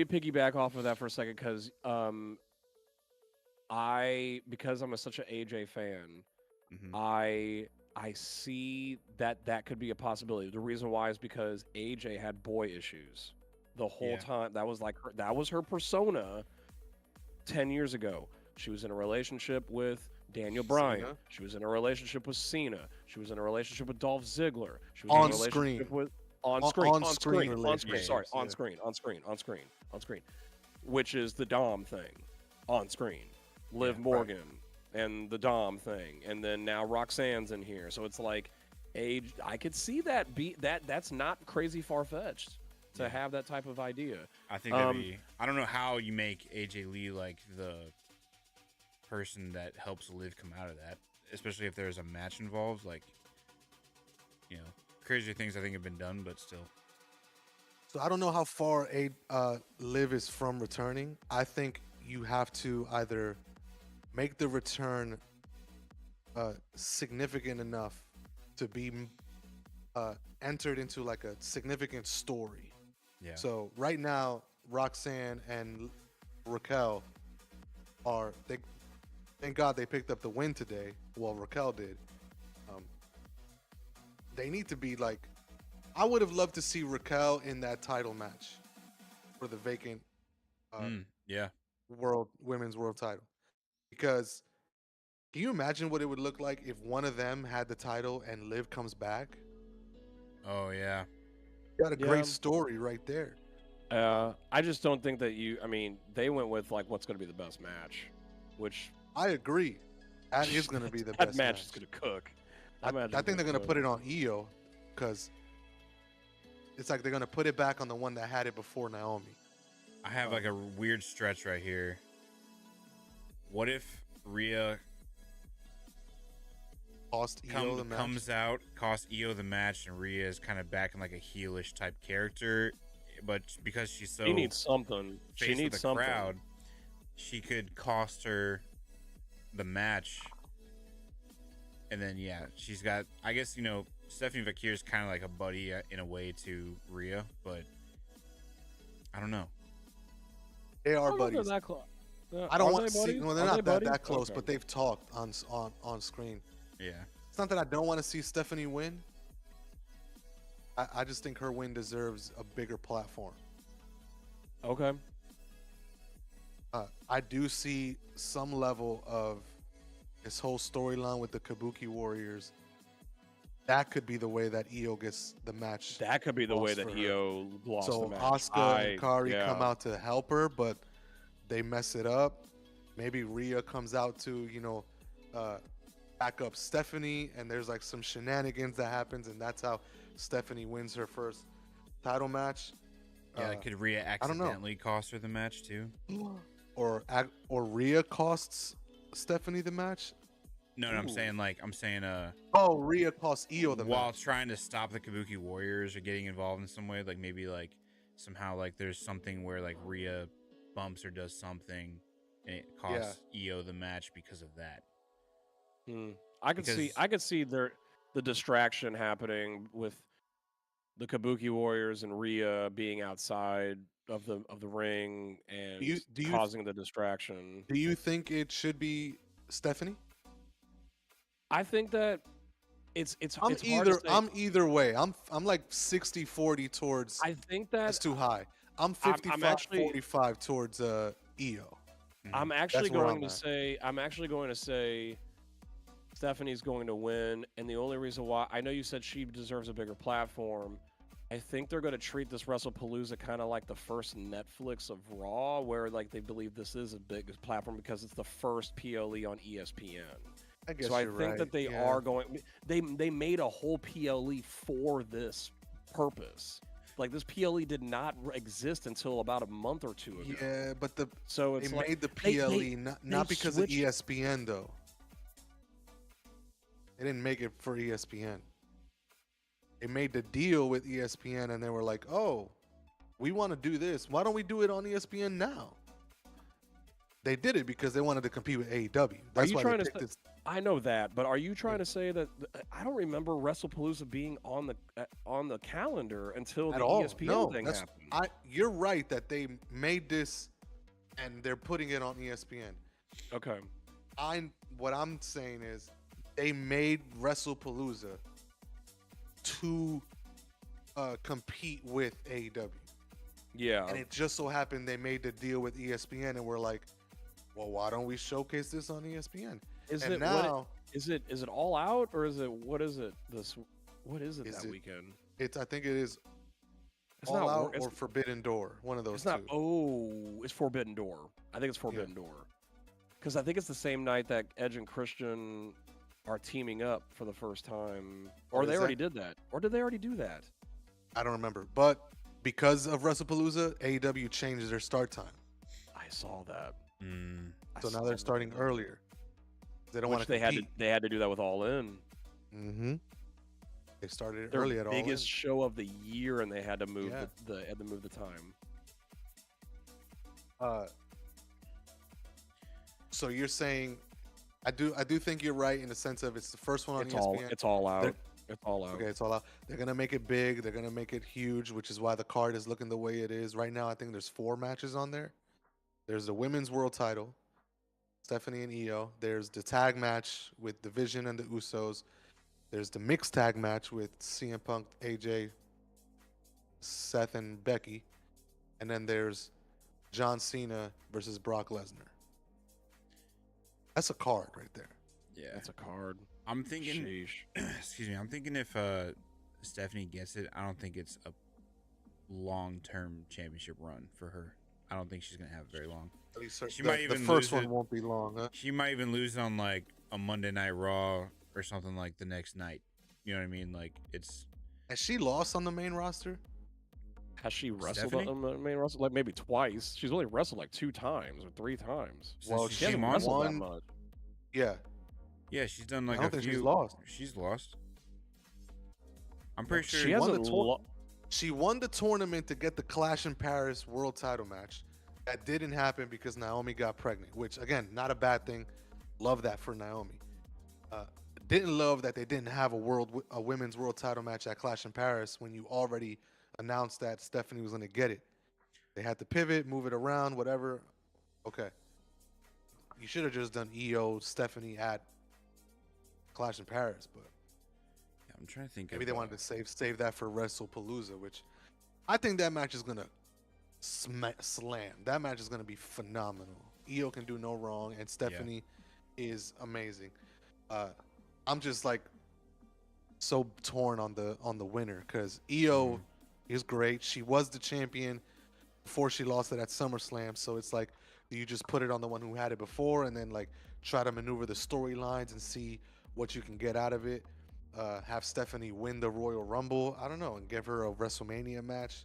piggyback off of that for a second because because I'm such an AJ fan, Hmm. I see that could be a possibility. The reason why is because AJ had boy issues the whole Yeah. time. That was her persona 10 years ago. She was in a relationship with Daniel Bryan. Cena She was in a relationship with Cena. She was in a relationship with Dolph Ziggler. She was in a on relationship screen, with on screen on screen. Yeah. Sorry, relationships. Yeah. on screen, which is the Dom thing, on screen. Yeah. Liv Right. Morgan and the Dom thing, and then now Roxanne's in here. So it's like, age. I could see that that's not crazy far fetched to Yeah. have that type of idea. I think that'd be. I don't know how you make AJ Lee like the person that helps Liv come out of that, especially if there's a match involved. Like, crazier things I think have been done, but still. So I don't know how far a Liv is from returning. I think you have to either make the return significant enough to be entered into like a significant story. Yeah. So right now, Roxanne and Raquel are they. Thank God they picked up the win today. Well, Raquel did. Um, they need to be like. I would have loved to see Raquel in that title match for the vacant Yeah. women's world title, because can you imagine what it would look like if one of them had the title and Liv comes back? Oh yeah. Got a Yeah. great story right there. I just don't think that I mean, they went with like what's going to be the best match, which I agree. That is going to be the that best match match. is going to cook. I, That match I is think they're gonna going to cook. put it on Io because it's like they're going to put it back on the one that had it before Naomi. I have like a weird stretch right here. What if Rhea Cost Io the match. comes out, costs Io the match, and Rhea is kind of back in like a heelish type character, but because she's so She needs something. She faced with needs the something. crowd, she could cost her the match. And then yeah, she's got. I guess Stephanie Vakir is kind of like a buddy in a way to Rhea, but I don't know. They I are don't know if they're buddies. that close. I don't Are want they to see. buddies? Well, they're Are not they that, buddies? that close, Okay. but they've talked on screen. Yeah, It's not that I don't want to see Stephanie win. I just think her win deserves a bigger platform. Okay. I do see some level of this whole storyline with the Kabuki Warriors. That could be the way that Io gets the match. That could be the way lost that for her. Io lost the So match. Asuka and Kari yeah. come out to help her, but they mess it up. Maybe Rhea comes out to back up Stephanie, and there's like some shenanigans that happens, and that's how Stephanie wins her first title match. yeah. Could Rhea I don't know. accidentally cost her the match too? Or Rhea costs Stephanie the match. No, I'm Ooh. saying Oh, Rhea costs Io the while match. trying to stop the Kabuki Warriors or getting involved in some way, like maybe like somehow like there's something where like Rhea bumps or does something and it costs Io the match because of that. I could see the distraction happening with the Kabuki Warriors and Rhea being outside of the ring and Do you causing the distraction. do you think it should be Stephanie? I think that it's I'm it's hard to say. I'm either way. I'm like 60-40 towards. I think that That's too high. I'm I'm 55 actually 45 towards Io. I'm actually That's where going I'm to at. say Stephanie's going to win, and the only reason why I know you said she deserves a bigger platform. I think they're going to treat this WrestlePalooza kind of like the first Netflix of Raw, where like they believe this is a big platform because it's the first PLE on ESPN. I guess So I you're think right. that they yeah. are going. They made a whole PLE for this purpose. Like this PLE did not exist until about a month or two ago. Yeah, but So they it's like made the they- PLE they- not they because switched- of ESPN though. They didn't make it for ESPN. They made the deal with ESPN and they were like, "Oh, we want to do this. Why don't we do it on ESPN now?" They did it because they wanted to compete with AEW. That's you why trying they to picked say- this. I know that, but are you trying to say that I don't remember WrestlePalooza being on the calendar until At the all. ESPN No, thing that's happened? you're right that they made this and they're putting it on ESPN. Okay. What I'm saying is they made WrestlePalooza to compete with AEW. Yeah. And it just so happened they made the deal with ESPN and we're like, well, why don't we showcase this on ESPN? Is And it now is it all out or is it what is it Is that it- weekend? I think it is It's All not Out it's, or Forbidden Door, one of those it's not two. it's Forbidden Door. I think it's Forbidden Door. Cuz I think it's the same night that Edge and Christian are teaming up for the first time, or Oh, they is already that- did that. Or did they already do that? I don't remember. But because of WrestlePalooza, AEW changed their start time. I saw that. So now they're starting earlier. They don't want Which to compete. they had to do that with All In. Mm-hmm. They started Their early at All In. biggest show of the year, and they had to move Yeah. the had to move the time. So you're saying, I do think you're right in the sense of it's the first one on It's ESPN. all out. They're- It's all out. Okay, it's all out. They're gonna make it big. They're gonna make it huge, which is why the card is looking the way it is right now. I think there's 4 matches on there. There's the women's world title, Stephanie and Io. There's the tag match with Division and the Usos. There's the mixed tag match with CM Punk, AJ, Seth, and Becky. And then there's John Cena versus Brock Lesnar. That's a card right there. Yeah. That's a card. I'm thinking. Sheesh. Excuse me. I'm thinking if Stephanie gets it, I don't think it's a long-term championship run for her. I don't think she's gonna have it very long. At least She the, might the even first lose one it. won't be long, huh? She might even lose on like a Monday Night Raw or something like the next night. You know what I mean? Like it's Has she lost on the main roster? Has she wrestled Stephanie? on the main roster? Like maybe twice. She's only wrestled like 2 times or 3 times. since Well, she She hasn't came on. wrestled that One- much. Yeah. Yeah, she's done like I don't a think few. she's lost. She's lost. I'm pretty sure. She won hasn't. the She won the tournament to get the Clash in Paris world title match. That didn't happen because Naomi got pregnant, which again, not a bad thing. Love that for Naomi. Didn't love that they didn't have a women's world title match at Clash in Paris when you already announced that Stephanie was going to get it. They had to pivot, move it around, whatever. Okay. You should have just done EO Stephanie at Clash in Paris, but Yeah, I'm trying to think. maybe of, they wanted to save that for WrestlePalooza, which I think that match is gonna slam. That match is gonna be phenomenal. Io can do no wrong, and Stephanie is amazing. I'm just like so torn on the winner because Io is great. She was the champion before she lost it at SummerSlam, so it's like, do you just put it on the one who had it before and then like try to maneuver the storylines and see what you can get out of it? Have Stephanie win the Royal Rumble, I don't know, and give her a WrestleMania match.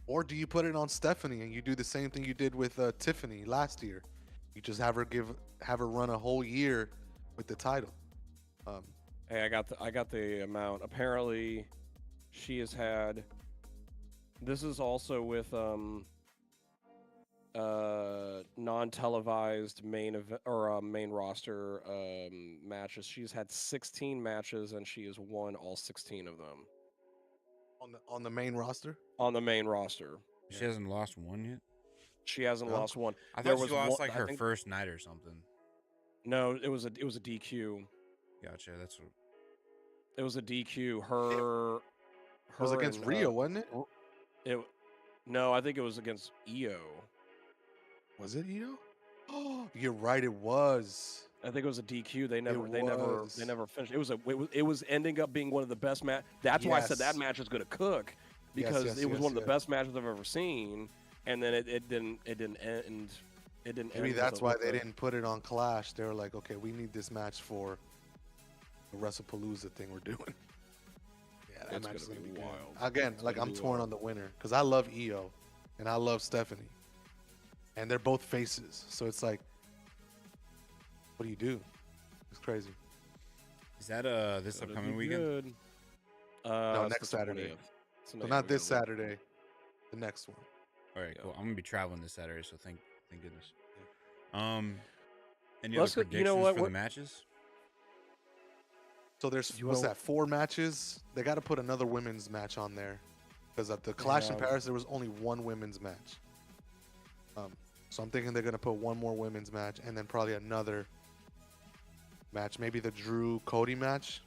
Or do you put it on Stephanie and you do the same thing you did with Tiffany last year? You just have her run a whole year with the title. Hey, I got the amount. Apparently, she has had. This is also with non-televised main event or main roster matches. She's had 16 matches and she has won all 16 of them On the main roster. on the main roster. She hasn't lost one yet. She hasn't No? lost one. I There thought she was lost one- like I her think- first night or something. No, it was a DQ. Gotcha. That's what. It was a DQ. Her. It was against and, Rio, wasn't it? It. No, I think it was against Io. Was it Io? Oh, you're right. It was. I think it was a DQ. They never was. finished. It was ending up being one of the best match. That's why I said that Yes. match is going to cook because yes, it was yes, one of the yes. best matches I've ever seen. And then it didn't end. It didn't. Maybe end that's with why a- they didn't put it on Clash. They were like, okay, we need this match for the WrestlePalooza thing we're doing. Yeah, that It's match is gonna gonna be be good. wild. Again, It's like gonna I'm be torn wild. on the winner because I love Io and I love Stephanie, and they're both faces. So it's like, what do you do? It's crazy. Is that this That'd upcoming be weekend? good. No, It's next the Saturday. 20th. It's the So next not this weekend. Saturday, the next one. All right, Yeah. cool. I'm gonna be traveling this Saturday, so thank goodness. Any other Let's go, you know predictions what? for the matches? So there's You what's wanna- that? 4 matches. They got to put another women's match on there because at the Clash in Yeah. Paris there was only one women's match. So I'm thinking they're gonna put one more women's match and then probably another match, maybe the Drew Cody match.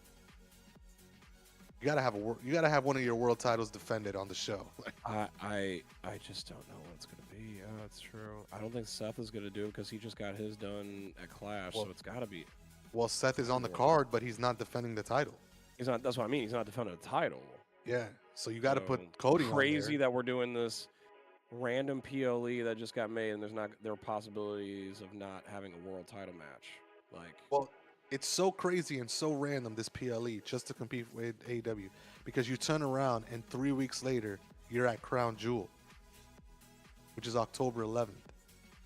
You gotta have you gotta have one of your world titles defended on the show. I just don't know what it's gonna be. Yeah, that's true. I don't think Seth is gonna do it because he just got his done at Clash, Well- so it's gotta be. Well, Seth is on the card, but he's not defending the title. He's not. That's what I mean. He's not defending the title. Yeah, so you got to So, put Cody on Crazy there. that we're doing this random PLE that just got made, and there are possibilities of not having a world title match. Like, Well, it's so crazy and so random this PLE just to compete with AEW because you turn around and 3 weeks later you're at Crown Jewel, which is October 11th.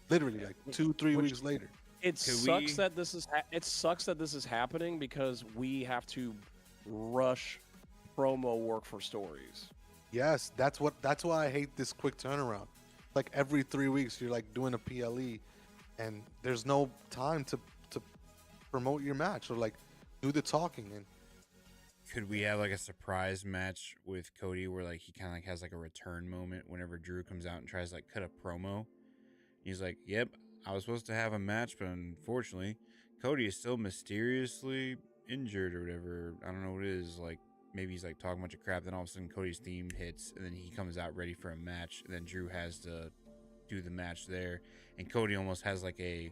Literally, like 2-3 which- weeks later. it Could sucks we- that this is it sucks that this is happening because we have to rush promo work for stories. Yes, that's why I hate this quick turnaround. Like every 3 weeks you're like doing a PLE, and there's no time to promote your match or like do the talking. And Could we have like a surprise match with Cody where like he kind of like has like a return moment whenever Drew comes out and tries to like cut a promo? He's like, "Yep, I was supposed to have a match, but unfortunately, Cody is still mysteriously injured or whatever. I don't know what it is. Like maybe he's like talking a bunch of crap. Then all of a sudden Cody's theme hits, and then he comes out ready for a match. And then Drew has to do the match there, and Cody almost has like a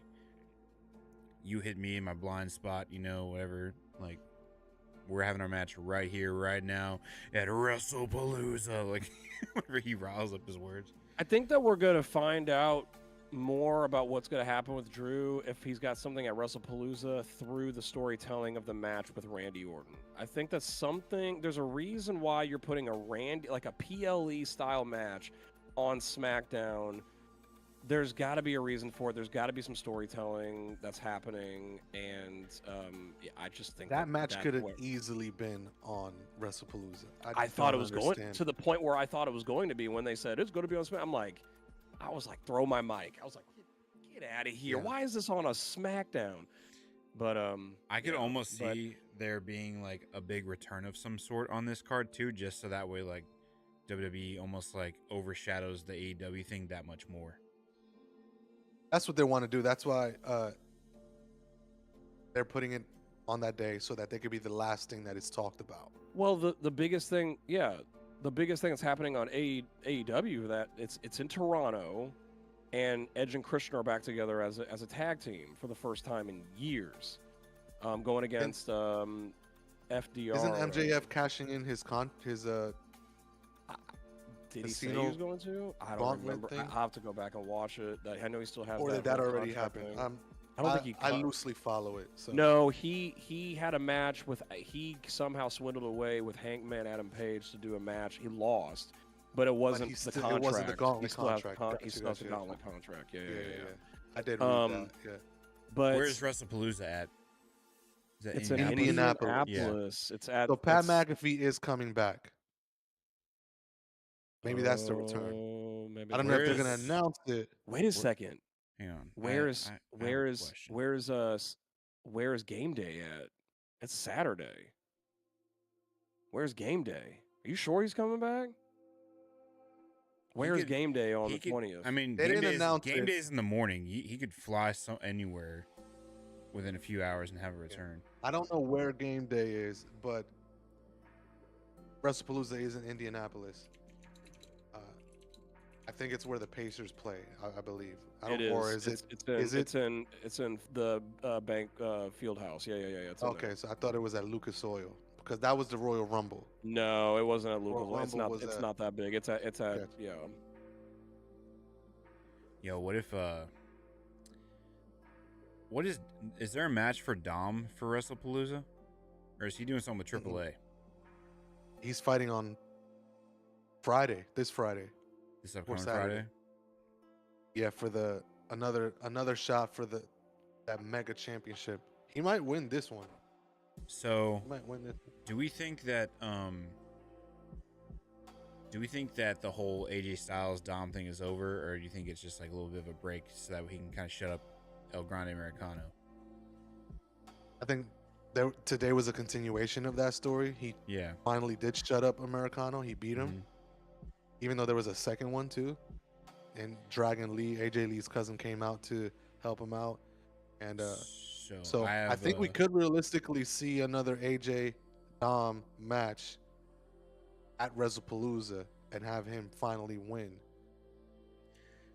"you hit me in my blind spot," you know, whatever. Like we're having our match right here, right now at WrestlePalooza. Like whenever he riles up his words. I think that we're gonna find out more about what's gonna happen with Drew if he's got something at WrestlePalooza through the storytelling of the match with Randy Orton. I think that's something. There's a reason why you're putting a like a PLE style match on SmackDown. There's got to be a reason for it. There's got to be some storytelling that's happening, and yeah, I just think that match could have what- easily been on WrestlePalooza. I just thought it don't was going understand. to the point where I thought it was going to be when they said it's going to be on SmackDown. I was like, throw my mic. I was like, get out of here. Yeah. Why is this on a SmackDown? But I could yeah, almost but- see there being like a big return of some sort on this card too, just so that way like WWE almost like overshadows the AEW thing that much more. That's what they want to do. That's why they're putting it on that day so that they could be the last thing that is talked about. Well, the biggest thing, yeah, the biggest thing that's happening on AEW that it's in Toronto, and Edge and Christian are back together as a tag team for the first time in years, going against FDR. Isn't MJF cashing in his Did he say he casino was going to? I don't gauntlet remember. thing? I'll have to go back and watch it. I know he still has. or that did that whole already contract happen? thing. I don't think he. I cut- loosely follow it. So No, he had a match with. He somehow swindled away with Hangman Adam Page to do a match. He lost, but it wasn't he the still- contract. it wasn't the gauntlet he still has the contract. he Gotcha, still has the gotcha. gauntlet contract. Yeah. I did read that. Yeah. But Where's WrestlePalooza at? Is that it's in Indianapolis. Indianapolis. It's at. So Pat it's- McAfee is coming back. Maybe that's the return. Maybe I don't know if Where they're gonna is- announce it. Wait a second. Hang on. Where I is have a where is question. where is game day at? It's Saturday. Where's game day? Are you sure he's coming back? Where's could- game day on He the could- 20th? I mean, They didn't announce game it. days in the morning. He could fly anywhere within a few hours and have a return. I don't know where game day is, but WrestlePalooza is in Indianapolis. I think it's where the Pacers play. I believe. I don't, It is. Or is it's, it? It's in, is it- It's in the bank field house. Yeah. It's in Okay, there. so I thought it was at Lucas Oil because that was the Royal Rumble. No, it wasn't at Lucas. Royal It's Rumble not. was It's at- not that big. It's at. Yeah. Yeah. Yo, what if what is there a match for Dom for WrestlePalooza, or is he doing something with AAA He's fighting on Friday. This Friday. this upcoming Saturday. Friday? Yeah, for the another shot for that mega championship. He might win this one. So He might win this. do we think that the whole AJ Styles Dom thing is over, or do you think it's just like a little bit of a break so that we can kind of shut up El Grande Americano? I think today was a continuation of that story. He Yeah. finally did shut up Americano. He beat him, even though there was a second one too. And Dragon Lee, AJ Lee's cousin, came out to help him out. And so I think we could realistically see another AJ Dom match at WrestlePalooza and have him finally win.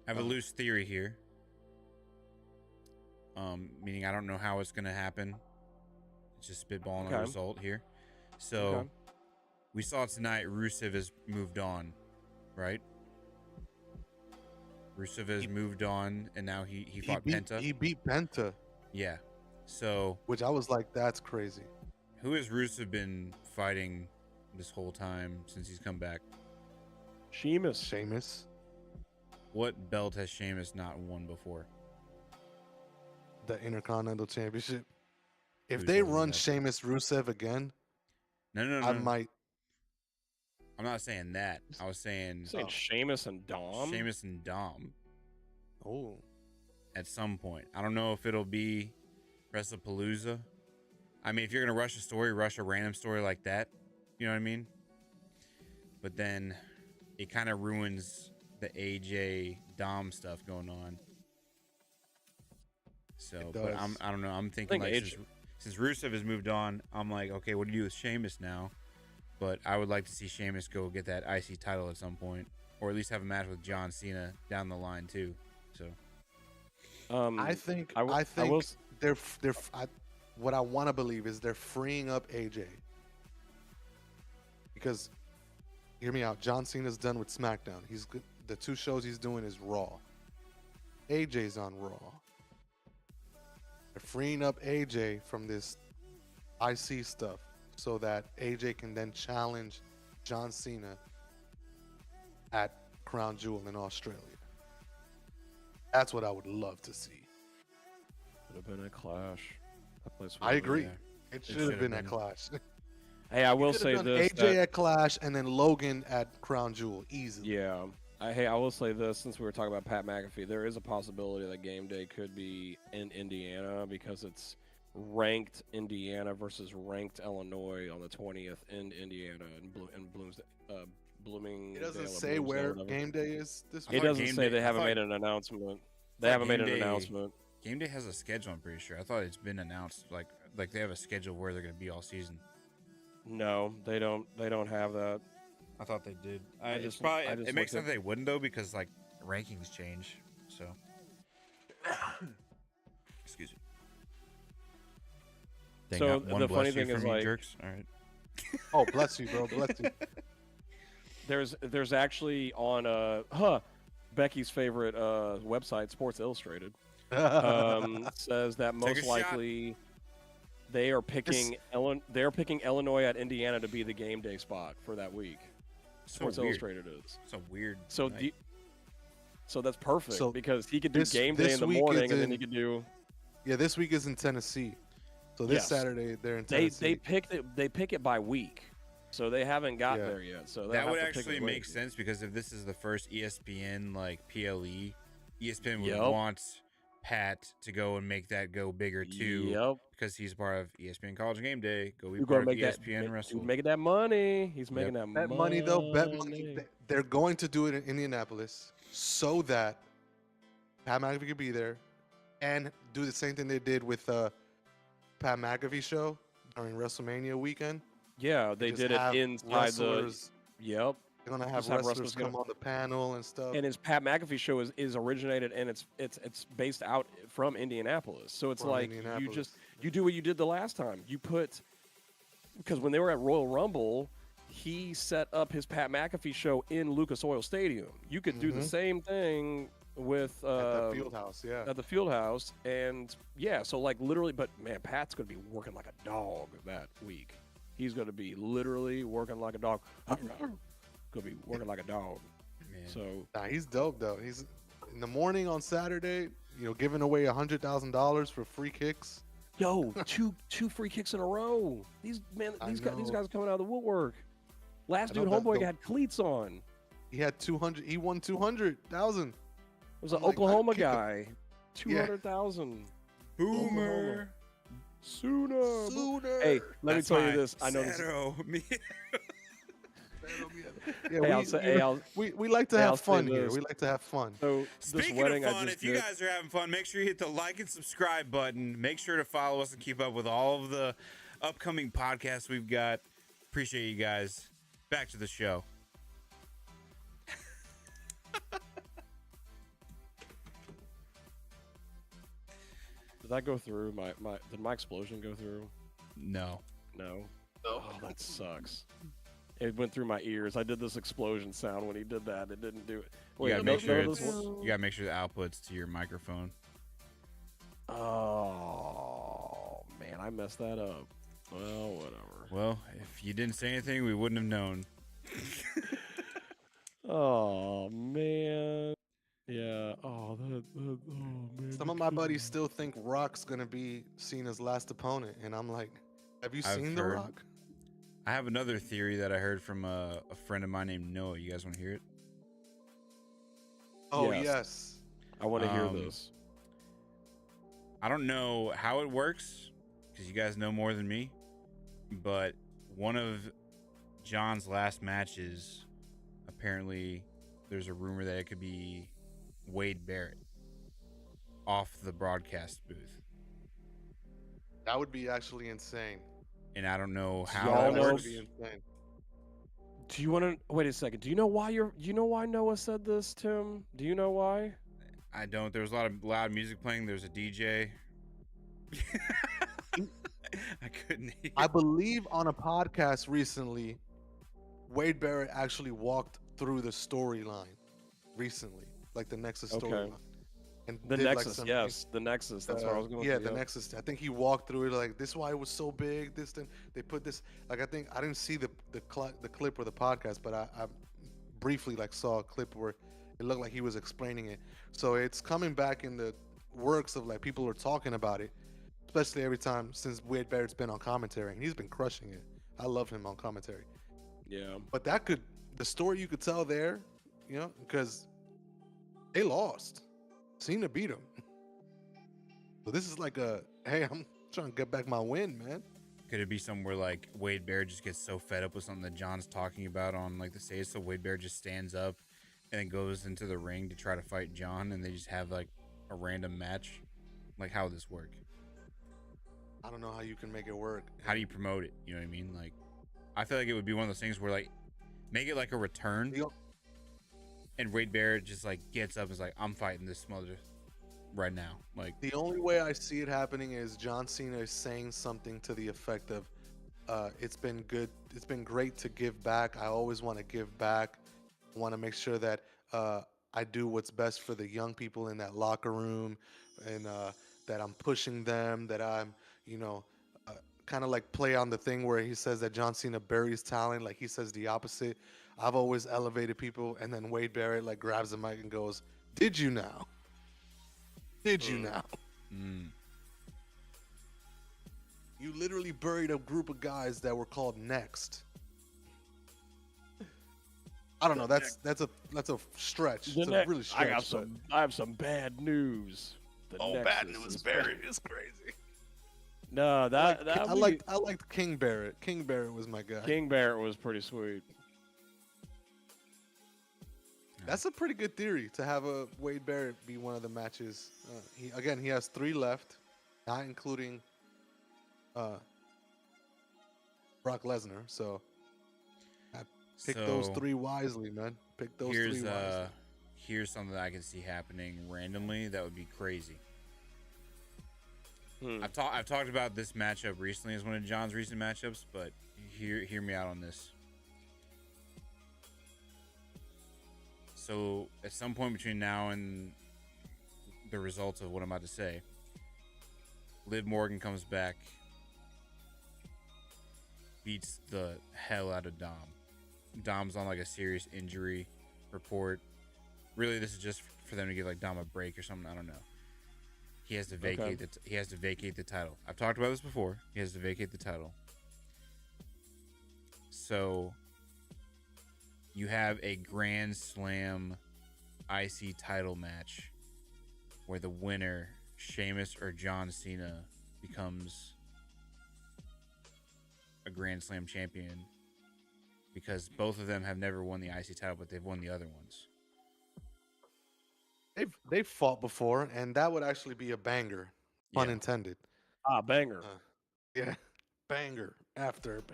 I have a loose theory here. Meaning I don't know how it's gonna happen. It's just spitballing a result here. So we saw tonight Rusev has moved on, right? Rusev has moved on, and now he fought Penta. He beat Penta. Yeah. So which I was like, that's crazy. Who has Rusev been fighting this whole time since he's come back? Sheamus. What belt has Sheamus not won before? The Intercontinental Championship. If they run Sheamus Rusev again, no, I might. I'm not saying that. I was saying Sheamus and Dom. Sheamus and Dom. Oh. At some point, I don't know if it'll be WrestlePalooza. I mean, if you're gonna rush a story, rush a random story like that. You know what I mean? But then it kind of ruins the AJ Dom stuff going on. So, but I don't know. I'm thinking like since Rusev has moved on, I'm like, okay, what do you do with Sheamus now? But I would like to see Sheamus go get that IC title at some point, or at least have a match with John Cena down the line too. So, I think they're what I want to believe is they're freeing up AJ because, hear me out. John Cena's done with SmackDown. The 2 shows he's doing is Raw. AJ's on Raw. They're freeing up AJ from this IC stuff so that AJ can then challenge John Cena at Crown Jewel in Australia. That's what I would love to see. Would have been a Clash. I agree. It should have been a Clash. Hey, I will say this: AJ at Clash and then Logan at Crown Jewel, easily. Yeah. I will say this, since we were talking about Pat McAfee, there is a possibility that Game Day could be in Indiana because it's ranked Indiana versus ranked Illinois on the 20th in Indiana and Blooming. It doesn't say where Game Day is this week. It doesn't say. They haven't made an announcement. They haven't made an announcement. Game Day has a schedule, I'm pretty sure. I thought it's been announced, like they have a schedule where they're going to be all season. No, they don't have that. I thought they did. It makes sense they wouldn't though, because like rankings change. So, excuse me. Dang, so the funny thing is, like, jerks. All right. Oh, bless you, bro. Bless you. There's actually on Becky's favorite website, Sports Illustrated, says that most likely they are picking Illinois at Indiana to be the Game Day spot for that week. Sports Illustrated is. So weird. So so that's perfect because he could do Game Day in the morning and then he could do. Yeah, this week is in Tennessee. So this Saturday they're in Tennessee. They pick it by week. So they haven't got there yet. So that would actually make sense because if this is the first ESPN like PLE, ESPN would want Pat to go and make that go bigger too. Because he's part of ESPN College Game Day. Go be part of ESPN Wrestling. He's making that money. He's making that money. Bet money. They're going to do it in Indianapolis so that Pat McAfee could be there and do the same thing they did with Pat McAfee show during WrestleMania weekend. Yeah, they did it inside the. Yep. They're gonna have wrestlers come on the panel and stuff. And his Pat McAfee show is originated and it's based out from Indianapolis. So it's like you do what you did the last time. You put, because when they were at Royal Rumble, he set up his Pat McAfee show in Lucas Oil Stadium. You could do the same thing with at the Fieldhouse, at the Fieldhouse, and so like literally, but man, Pat's gonna be working like a dog that week. He's gonna be literally working like a dog. Gonna be working like a dog. Man. So he's dope though. He's in the morning on Saturday, giving away $100,000 for free kicks. Yo, two free kicks in a row. These guys are coming out of the woodwork. Last dude, homeboy had cleats on. He had 200. He won 200,000. It was an Oklahoma guy. 200,000. Boomer. Sooner. Sooner. Hey, let me That's tell you my this. I know this. Cero. Yeah, Hey, I'll say. Hey, I'll. we like to Hey, I'll have say fun here. this. We like to have fun. So this Speaking wedding of I fun, just if you did. guys are having fun, make sure you hit the like and subscribe button. Make sure to follow us and keep up with all of the upcoming podcasts we've got. Appreciate you guys. Back to the show. Did that go through? Did my explosion go through? No. No. Oh, that sucks. It went through my ears. I did this explosion sound when he did that. It didn't do it. Wait, You gotta no- make sure none of it's, this one- you gotta make sure the output's to your microphone. Oh man, I messed that up. Well, whatever. Well, if you didn't say anything, we wouldn't have known. Oh man. Yeah. Oh, oh man. Some of my buddies still think Rock's gonna be Cena's last opponent, and I'm like, have you I've seen The heard. Rock? I have another theory that I heard from a friend of mine named Noah. You guys want to hear it? Oh Yes. yes. I want to hear Um, this. I don't know how it works because you guys know more than me, but one of John's last matches, apparently there's a rumor that it could be Wade Barrett off the broadcast booth. That would be actually insane. And I don't know Do how y'all that that know- would works. be insane. Do you want to wait a second? Do you know why you know why Noah said this, Tim? Do you know why? I don't. There was a lot of loud music playing. There's a DJ. I couldn't hear. I believe on a podcast recently, Wade Barrett actually walked through the storyline recently, like the Nexus Okay. storyline. And The did, like, Nexus, some- yes, the Nexus. That's what I was going. Yeah, to the Nexus. I think he walked through it like this. Why it was so big. This thing they put this. Like I think I didn't see the clip or the podcast, but I briefly like saw a clip where it looked like he was explaining it. So it's coming back in the works of like people are talking about it, especially every time since Wade Barrett's been on commentary, and he's been crushing it. I love him on commentary. Yeah. But that could the story you could tell there, you know, because they lost. Cena beat him. So this is like a hey, I'm trying to get back my win, man. Could it be somewhere like Wade Barrett just gets so fed up with something that John's talking about on like the stage, so Wade Barrett just stands up and then goes into the ring to try to fight John, and they just have like a random match? Like, how would this work? I don't know how you can make it work. How do you promote it? You know what I mean? Like, I feel like it would be one of those things where like make it like a return, Yep. and Wade Barrett just like gets up and is like, I'm fighting this mother right now. Like, The only way I see it happening is John Cena is saying something to the effect of, "It's been good. It's been great to give back. I always want to give back. I want to make sure that I do what's best for the young people in that locker room, and that I'm pushing them. That I'm, kind of like play on the thing where he says that John Cena buries talent. Like he says the opposite. I've always elevated people, and then Wade Barrett like grabs the mic and goes, "Did you now? Did you now?" You literally buried a group of guys that were called Next. I don't know. That's a stretch. It's a really stretch. I have some bad news. The Nexus is Barrett is crazy. No, I liked King Barrett. King Barrett was my guy. King Barrett was pretty sweet. That's a pretty good theory to have a Wade Barrett be one of the matches. He has 3 left, not including Brock Lesnar. So pick those 3 wisely, man. Pick those 3 wisely. Here's something that I can see happening randomly that would be crazy. I've talked about this matchup recently as one of John's recent matchups, but hear me out on this. So at some point between now and the results of what I'm about to say, Liv Morgan comes back, beats the hell out of Dom. Dom's on like a serious injury report. Really, this is just for them to give like Dom a break or something. I don't know. He has to vacate he has to vacate the title. I've talked about this before. He has to vacate the title. So you have a Grand Slam IC title match where the winner, Sheamus or John Cena, becomes Grand Slam champion because both of them have never won the IC title, but they've won the other ones. They've fought before, and that would actually be a banger, pun Yeah. intended. Banger. Yeah, banger after.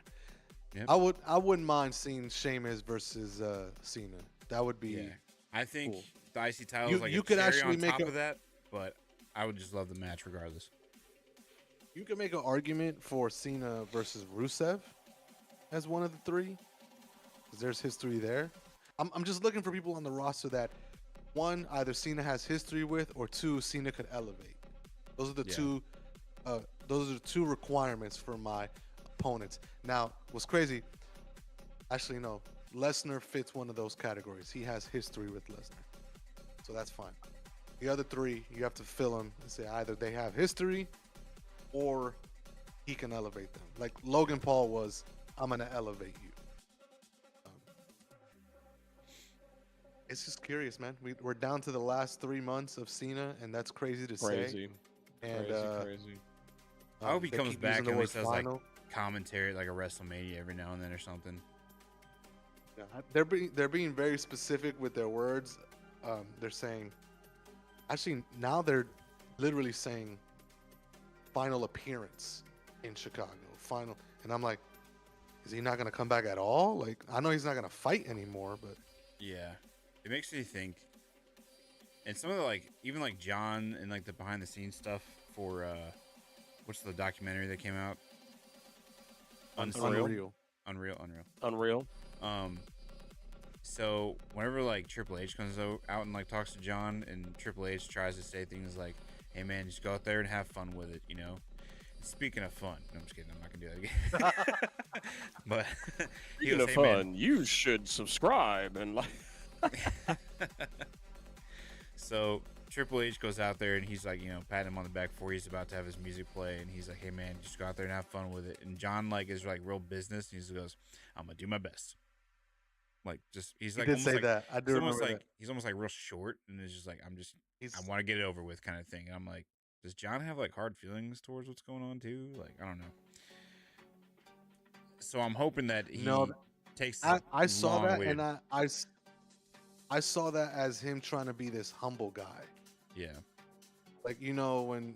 Yep. I wouldn't mind seeing Sheamus versus Cena. That would be. Yeah. I think Cool. the IC title You- is like you a could cherry actually on make top a- of that, but I would just love the match regardless. You can make an argument for Cena versus Rusev as one of the three, because there's history there. I'm just looking for people on the roster that, one, either Cena has history with, or two, Cena could elevate. Those are the Yeah. two. Those are the two requirements for my opponents. Now, what's crazy? Actually, no. Lesnar fits one of those categories. He has history with Lesnar, so that's fine. The other three, you have to fill them and say either they have history, or he can elevate them. Like Logan Paul was, I'm gonna elevate you. Um, it's just curious, man. We're down to the last 3 months of Cena, and that's crazy to say. Crazy. And Crazy. I hope he they comes keep back using the and he word says like final. commentary at, like a WrestleMania every now and then or something. Yeah, they're being very specific with their words. They're saying, actually now they're literally saying final appearance in Chicago. Final, and I'm like, is he not gonna come back at all? Like, I know he's not gonna fight anymore, but Yeah, it makes me think. And some of the like, even like John and like the behind the scenes stuff for what's the documentary that came out? Unreal. Unreal. Unreal. So whenever like Triple H comes out and like talks to John, and Triple H tries to say things like, "Hey man, just go out there and have fun with it," you know. Speaking of fun, no, I'm just kidding. I'm not gonna do that again. But he Speaking goes, of "Hey, man." fun, you should subscribe and like. So Triple H goes out there and he's like, you know, patting him on the back before he's about to have his music play, and he's like, "Hey man, just go out there and have fun with it." And John like is like real business. And he just goes, "I'm gonna do my best." Like just he's he like did almost say like that. I do he's almost remember like that. he's almost like real short, and it's just like I He's want to get it over with kind of thing. And I'm like, does John have like hard feelings towards what's going on too? Like I don't know. So I'm hoping that he No, takes I saw that, long-awaited- and I saw that as him trying to be this humble guy. yeah. Like, you know, when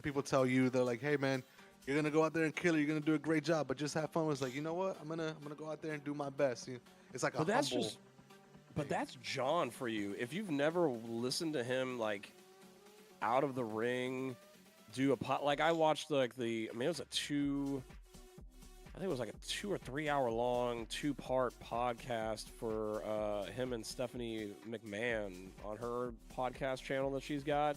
people tell you, they're like, "Hey man, you're gonna go out there and kill it. You're gonna do a great job, but just have fun." It's like, you know what? I'm gonna go out there and do my best. It's like a But that's humble. just. But that's John for you. If you've never listened to him like out of the ring, do a pot like I watched like I mean it was I think it was like a 2 or 3 hour long 2-part podcast for him and Stephanie McMahon on her podcast channel that she's got.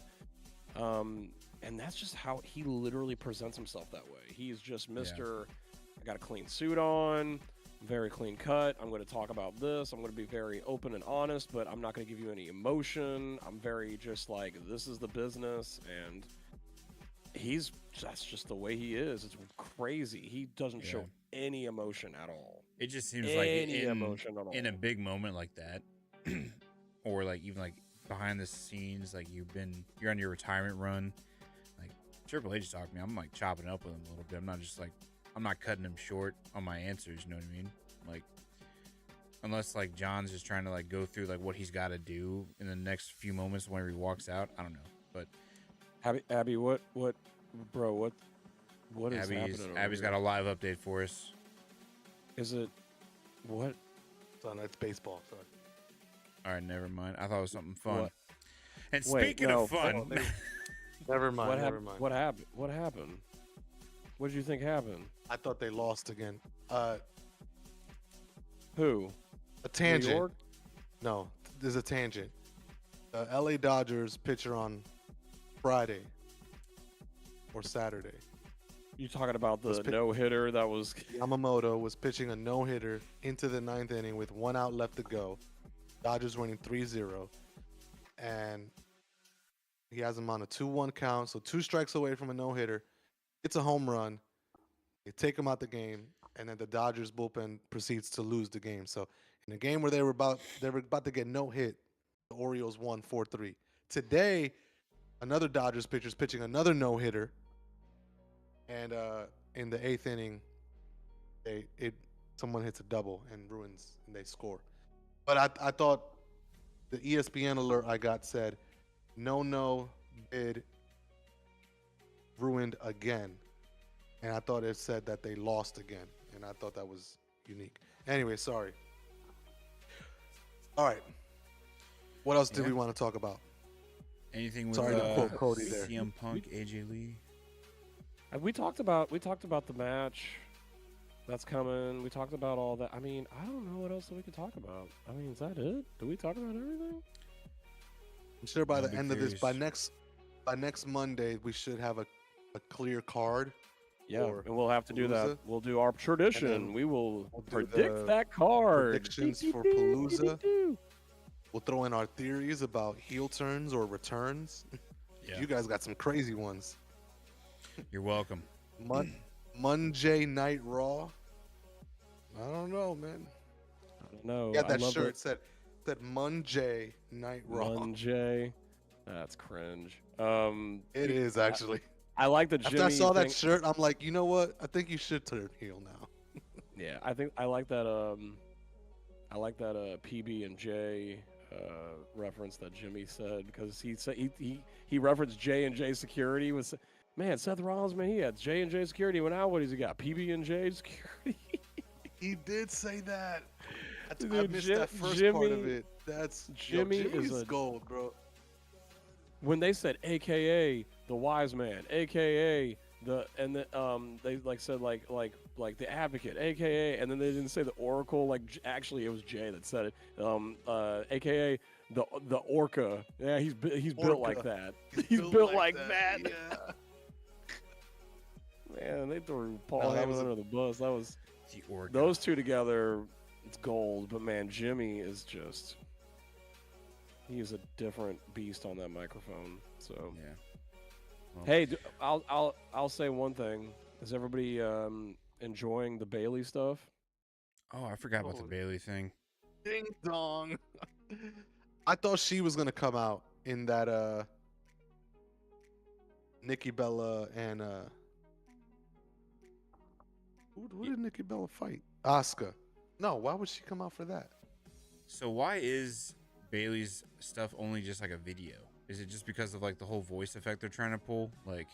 And that's just how he literally presents himself that way. He's just Mr. I got a clean suit on, very clean cut. I'm going to talk about this. I'm going to be very open and honest, but I'm not going to give you any emotion. I'm very just like, this is the business. And that's just the way he is. It's crazy. He doesn't show any emotion at all. It just seems Any like emotion at all. in a big moment like that, or like even like behind the scenes, like you're on your retirement run, like Triple H talking to me, I'm like chopping up with him a little bit. I'm not cutting him short on my answers. You know what I mean? Like unless like John's just trying to like go through like what he's got to do in the next few moments whenever he walks out. I don't know, but Abby, what is happening? Abby's got a live update for us. Is it what? Son, that's baseball. Sorry. All right, never mind. I thought it was something fun. What? And Wait, speaking no, of fun, Never mind. What never happened? mind. What happened? What happened? What did you think happened? I thought they lost again. Who? A tangent. New York? No, there's a tangent. The LA Dodgers pitcher on Friday or Saturday. You talking about Was the pi- no hitter that was? Yamamoto was pitching a no-hitter into the 9th inning with 1 out left to go. Dodgers winning 3-0. And he has him on a 2-1 count, so 2 strikes away from a no-hitter. It's a home run. They take him out the game, and then the Dodgers bullpen proceeds to lose the game. So in a game where they were about to get no hit, the Orioles won 4-3. Today, another Dodgers pitcher's pitching another no-hitter. And in the 8th inning, someone hits a double and ruins and they score. But I thought the ESPN alert I got said no bid ruined again, and I thought it said that they lost again, and I thought that was unique. Anyway, sorry. All right. What else did Yeah. we want to talk about? Anything with Sorry to quote Cody there. CM Punk, AJ Lee? We talked about the match that's coming. We talked about all that. I mean, I don't know what else that we could talk about. I mean, is that it? Do we talk about everything? I'm sure by I'll the be end of this, curious. by next Monday, we should have a clear card. Yeah, Or and we'll have to do that. Palooza. We'll do our tradition. then We will we'll do predict the that card. predictions for Palooza. We'll throw in our theories about heel turns or returns. Yeah. You guys got some crazy ones. You're welcome. Monday Night Raw. I don't know, man. I don't know. Yeah, I that love shirt said Monday Night Raw. Monjay. That's cringe. It is actually. I like the Jimmy After I saw that thing. shirt, I'm like, you know what? I think you should turn heel now. Yeah, I think I like that. I like that PB and J reference that Jimmy said, because he said he referenced J and J Security. Was, man, Seth Rollins, man, he had J and J Security. Well, now what has he got? PB and J Security. He did say that. I Dude, missed that first part of it. That's Jimmy Jimmy's is a gold, bro. When they said AKA the wise man, AKA they like said like the advocate, AKA, and then they didn't say the oracle. Like actually, it was Jay that said it. AKA the orca. Yeah, he's built like Orca. that. He's built like that. Yeah. Man, they threw Paul No, that Heyman was a- under the bus. That was The Orga. those two together. It's gold. But man, Jimmy is just. He is a different beast on that microphone. So Yeah. Well, hey, I'll say one thing. Is everybody enjoying the Bailey stuff? Oh, I forgot about the Oh. Bailey thing. Ding dong. I thought she was gonna come out in that Nikki Bella and who did Nikki Bella fight? Asuka. No, why would she come out for that? So why is Bailey's stuff only just like a video? Is it just because of like the whole voice effect they're trying to pull? Like,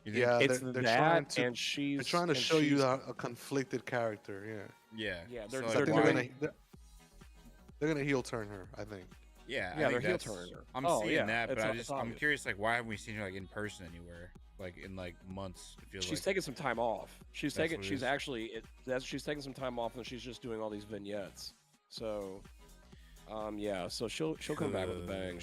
you think- Yeah, It's they're that, trying to and she's they're trying to and show you she's- a conflicted character. yeah, Yeah, So, they're- I like, think they're why- doing- they're gonna heel turn her. I think. Yeah, I Yeah, think they're heel that's- turning her. I'm Oh, seeing yeah, that, but it's I'm obvious. curious, like, why haven't we seen her like in person anywhere, like in like months? It feels She's like. taking some time off. She's That's taking. what it She's is. actually. She's taking some time off, and she's just doing all these vignettes. So, yeah. So she'll come back with a bang.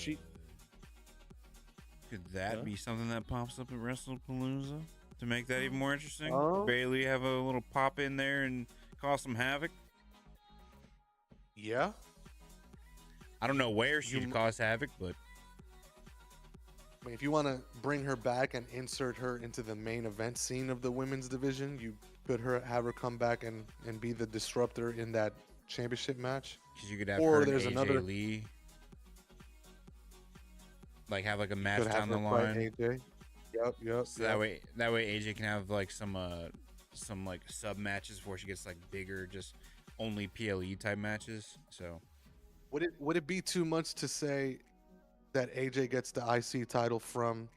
Could that Huh? be something that pops up at WrestlePalooza to make that even more interesting? Oh. Bailey have a little pop in there and cause some havoc. Yeah. I don't know where she'd You- cause havoc, but I mean, if you want to bring her back and insert her into the main event scene of the women's division, you could have her come back and be the disruptor in that championship match. because you could have Or her and there's AJ another- Lee, like have like a match Could have down the her fight line. AJ. Yep. So that way AJ can have like some like sub matches before she gets like bigger, just only PLE type matches. So Would it be too much to say that AJ gets the IC title from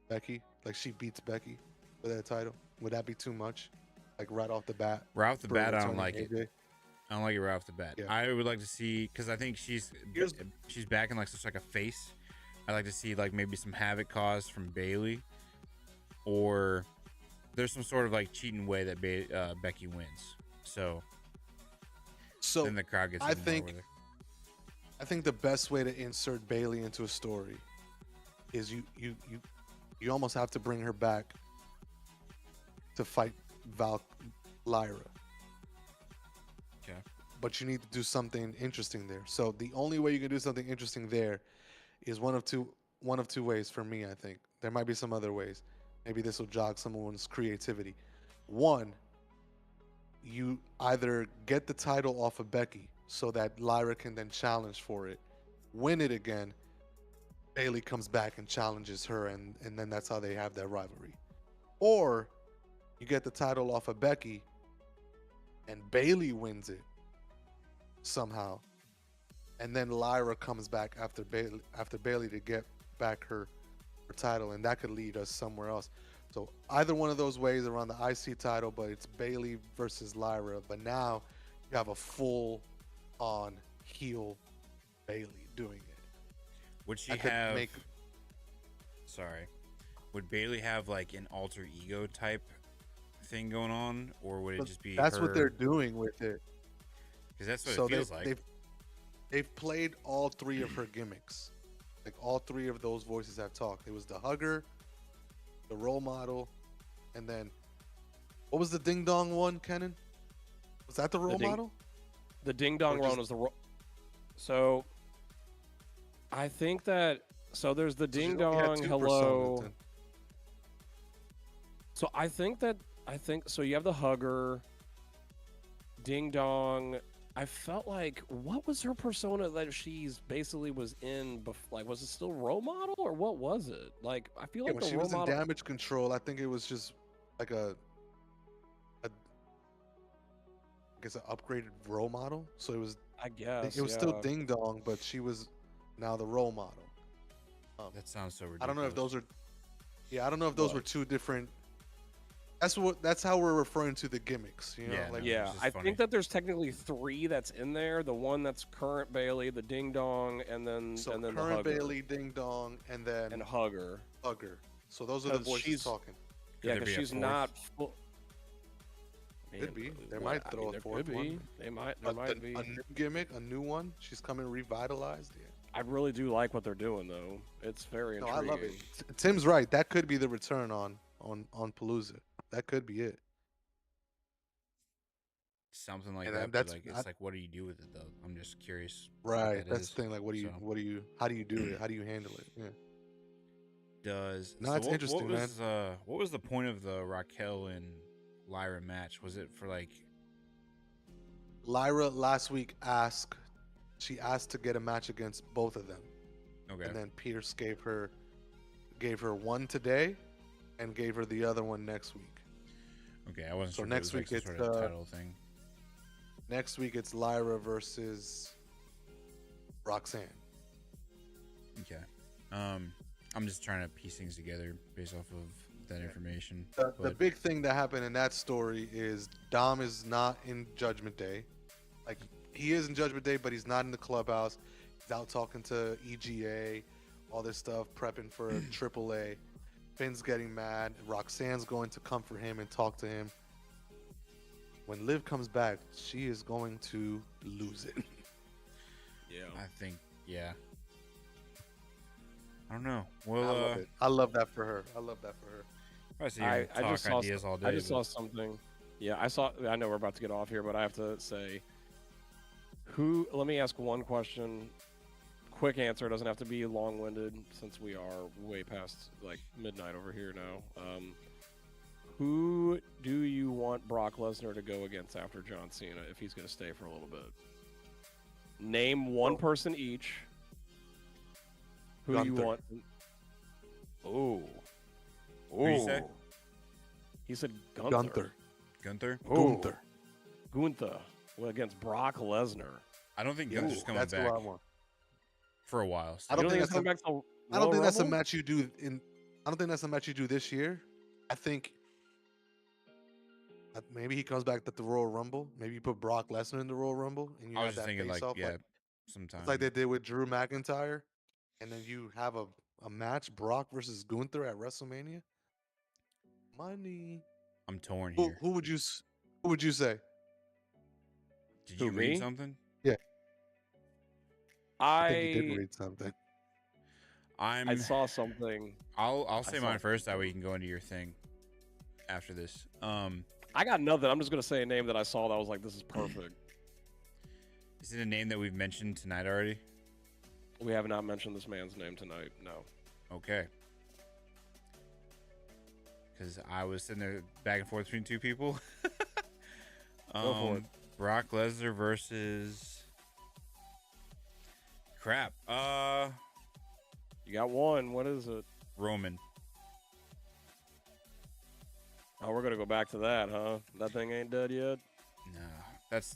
Becky? Like she beats Becky for that title? Would that be too much? Like right off the bat? right off the for bat, I don't returning like it. AJ? I don't like it right off the bat. Yeah. I would like to see, because I think she's back in like such like a face. I'd like to see like maybe some havoc caused from Bailey, or there's some sort of like cheating way that Becky wins. So So then the crowd gets. I even more think- with her. I think the best way to insert Bailey into a story is you almost have to bring her back to fight Lyra. Okay. But you need to do something interesting there. So the only way you can do something interesting there is one of two ways for me, I think. There might be some other ways. Maybe this will jog someone's creativity. One, you either get the title off of Becky so that Lyra can then challenge for it, win it again, Bailey comes back and challenges her, and then that's how they have that rivalry. Or You get the title off of Becky, and Bailey wins it somehow, and then Lyra comes back after Bailey to get back her title, and that could lead us somewhere else. So either one of those ways around the IC title, but it's Bailey versus Lyra. But now you have a full on heel Bailey doing it. Would she I could have? make- Sorry, would Bailey have like an alter ego type thing going on, or would it But just be? that's what her- they're doing with it. Because that's what So it feels like. they've played all three of her gimmicks. Like all three of those voices have talked. It was the hugger, the role model, and then what was the ding dong one, Kenyn? Was that the role model? The ding dong Or just- one was so I think that there's the So she's ding only had dong two hello. personas then. So I think so. You have the hugger, ding dong. I felt like what was her persona that she's basically was in? Like, was it still role model or what was it? Like, I feel Yeah, like when the she role was in model. Damage Control, I think it was just like I guess an upgraded role model. So I guess it was still yeah. Ding Dong, but she was now the role model. That sounds so ridiculous. I don't know if those are, I don't know if those What? were two different. That's how we're referring to the gimmicks, you know. Yeah, like no. Yeah, It's just I funny. think that there's technically 3 that's in there. The one that's current Bailey, the ding dong, and then so the current hugger Bailey, Ding Dong, and then and hugger. Hugger. So those are the 'Cause voices she's- talking. Yeah, there because be a she's fourth? not full. Could be. They Well, might I throw mean, a there fourth could one. be. There might be. A new gimmick, a new one. She's coming revitalized. Yeah. I really do like what they're doing, though. It's very No, intriguing. I love it. Tim's right. That could be the return on Palooza. That could be it. something like And that. But that's like, it's not- like, what do you do with it though? I'm just curious. what Right. that That's is. the thing. Like, So, how do you do it? How do you handle it? Yeah. No, it's interesting, what was, what was the point of the Raquel and Lyra match? Was it for like? Lyra last week asked to get a match against both of them, Okay. and then Pierce gave her one today, and gave her the other one next week. Okay, I wasn't So sure. next if it was week like it's some sort of title thing. Next week it's Lyra versus Roxanne. Okay. I'm just trying to piece things together based off of that information. The but- big thing that happened in that story is Dom is not in Judgment Day. Like, he is in Judgment Day, but he's not in the clubhouse. He's out talking to EGA, all this stuff, prepping for a AAA. Finn's getting mad. Roxanne's going to comfort him and talk to him. When Liv comes back, she is going to lose it. Yeah. I think, yeah. I don't know. I Well, love it. I love that for her. I see you talk ideas all day. I just saw but- something. Yeah, I know we're about to get off here, but I have to say, let me ask one question. Quick answer. It doesn't have to be long-winded since we are way past like midnight over here now. Who do you want Brock Lesnar to go against after John Cena if he's going to stay for a little bit? Name one person each. Who do you Gunther. want? Oh. What'd you say? He said Gunther. Gunther? Gunther. Gunther against Brock Lesnar. I don't think Gunther's coming That's back who I want. for a while. I don't You think he's that's coming back to I don't Royal think that's a Rumble? match you do I don't think that's a match you do this year. I think maybe he comes back at the Royal Rumble. Maybe you put Brock Lesnar in the Royal Rumble, and you I have was just that thinking, like, face-off, yeah, sometime. it's like they did with Drew McIntyre, and then you have a match Brock versus Gunther at WrestleMania. Money. I'm torn Who, here. who would you say? Did Who, you read me? something? I think you did read something. I saw something. I'll say saw mine it. first. That way you can go into your thing after this. I got nothing. I'm just gonna say a name that I saw that was like, this is perfect. Is it a name that we've mentioned tonight already? We have not mentioned this man's name tonight. No. Okay. Because I was sitting there back and forth between two people. Go for it. Brock Lesnar versus. Crap. You got one. What is it? Roman. Oh, we're gonna go back to that, huh? That thing ain't dead yet. No, that's.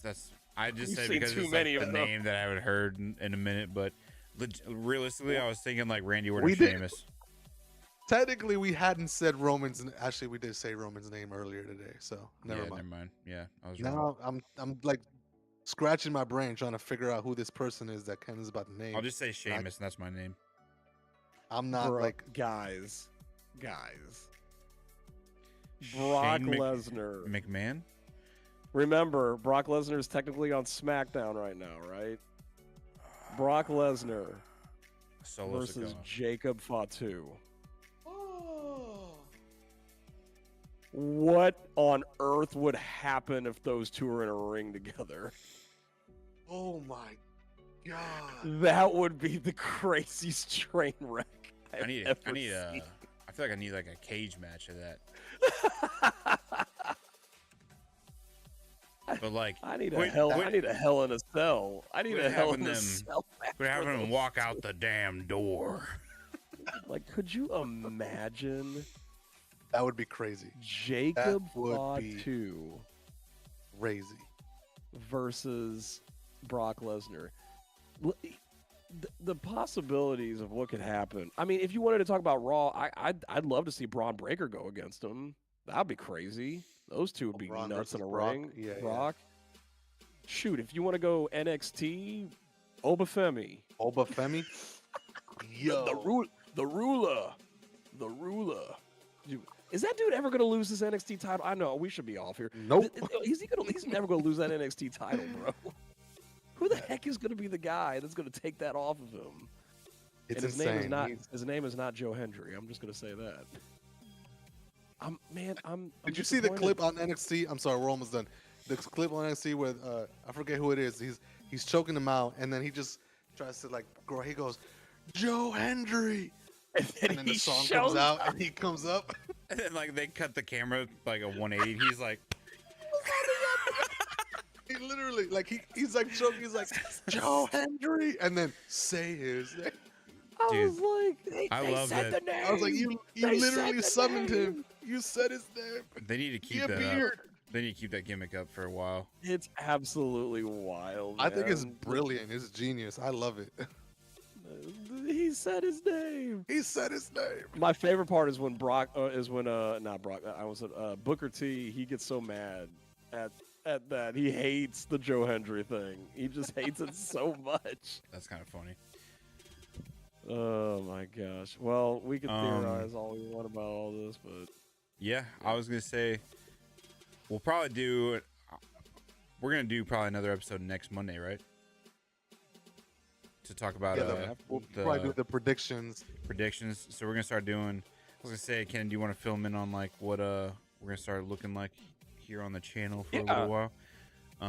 I just You've said seen because too it's many like of the them. name that I would heard in a minute, but realistically, I was thinking like Randy Orton, We or did. Sheamus. Technically, we hadn't said Roman's. Actually, we did say Roman's name earlier today, so never Yeah, mind. never mind. Yeah, I was wrong. Now I'm like scratching my brain trying to figure out who this person is that Ken is about to name. I'll just say And Sheamus, and that's my name. I'm not Bro, like guys. Brock Shane Lesnar. McMahon. Remember, Brock Lesnar is technically on SmackDown right now, right? Brock Lesnar Solo versus Sikoa. Jacob Fatu. oh, What on earth would happen if those two are in a ring together? oh my god. That would be the craziest train wreck I I've need. ever I need seen. I feel like I need like a cage match of that. But like, I need a quit- hell. quit- I need a hell in a cell. I need quit a hell having in a them- cell. We're having for him those walk two. out the damn door. Like, could you imagine That would be crazy. Jacob would be- Fatu Crazy. versus Brock Lesnar? The possibilities of what could happen. I mean, if you wanted to talk about Raw, I'd love to see Braun Breaker go against him. That'd be crazy. Those two would be Braun nuts in versus a Brock? ring. Yeah, yeah. Brock. Shoot, if you want to go NXT, Obafemi. Obafemi. Yo. The ruler. Is that dude ever gonna lose his NXT title? I know we should be off here. Nope. He's never gonna lose that NXT title, bro. Who the heck is gonna be the guy that's gonna take that off of him? It's And his insane. name is not He's- his name is not Joe Hendry. I'm just gonna say that. I'm Did you see the disappointed. clip on NXT? I'm sorry, we're almost done. The clip on NXT with I forget who it is. He's choking him out, and then he just tries to like grow. He goes, Joe Hendry, And and then the he song shows comes out, up. and he comes up. And then like they cut the camera like a 180. He's like, He literally like he's like choking. He's like Joe Hendry, and then say his name. I Dude, was like, I love said that. the name. I was like, you They said literally the summoned name. him. You said his name. they need to He keep that up. appeared. They need to keep that gimmick up for a while. It's absolutely wild. I think it's man. brilliant. It's genius. I love it. He said his name. He said his name. My favorite part is when not Brock. I was Booker T. He gets so mad at that. He hates the Joe Hendry thing. He just hates it so much. That's kind of funny. Oh my gosh. Well, we can Um, theorize all we want about all this, but Yeah, I was gonna say we'll probably do. We're gonna do probably another episode next Monday, right? To talk about Yeah, we'll probably do the predictions. predictions. So we're gonna start doing. I was gonna say, Ken, do you want to film in on like what we're gonna start looking like here on the channel for a Yeah. little while?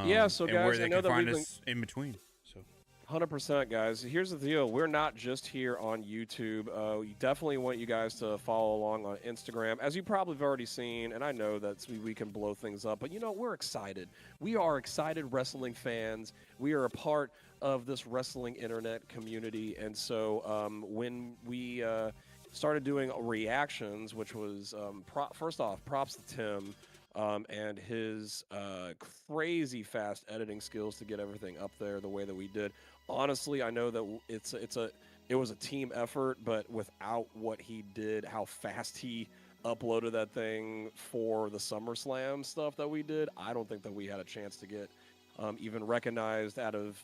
Yeah, so and guys, where I they know can that find we've been- us in between. So 100%, guys. Here's the deal. We're not just here on YouTube. We definitely want you guys to follow along on Instagram, as you probably have already seen. And I know that we can blow things up, but we're excited. We are excited wrestling fans. We are a part of this wrestling internet community. And so when we started doing reactions, which was, first off, props to Tim. And his crazy fast editing skills to get everything up there the way that we did. Honestly, I know that it was a team effort, but without what he did, how fast he uploaded that thing for the SummerSlam stuff that we did, I don't think that we had a chance to get even recognized out of,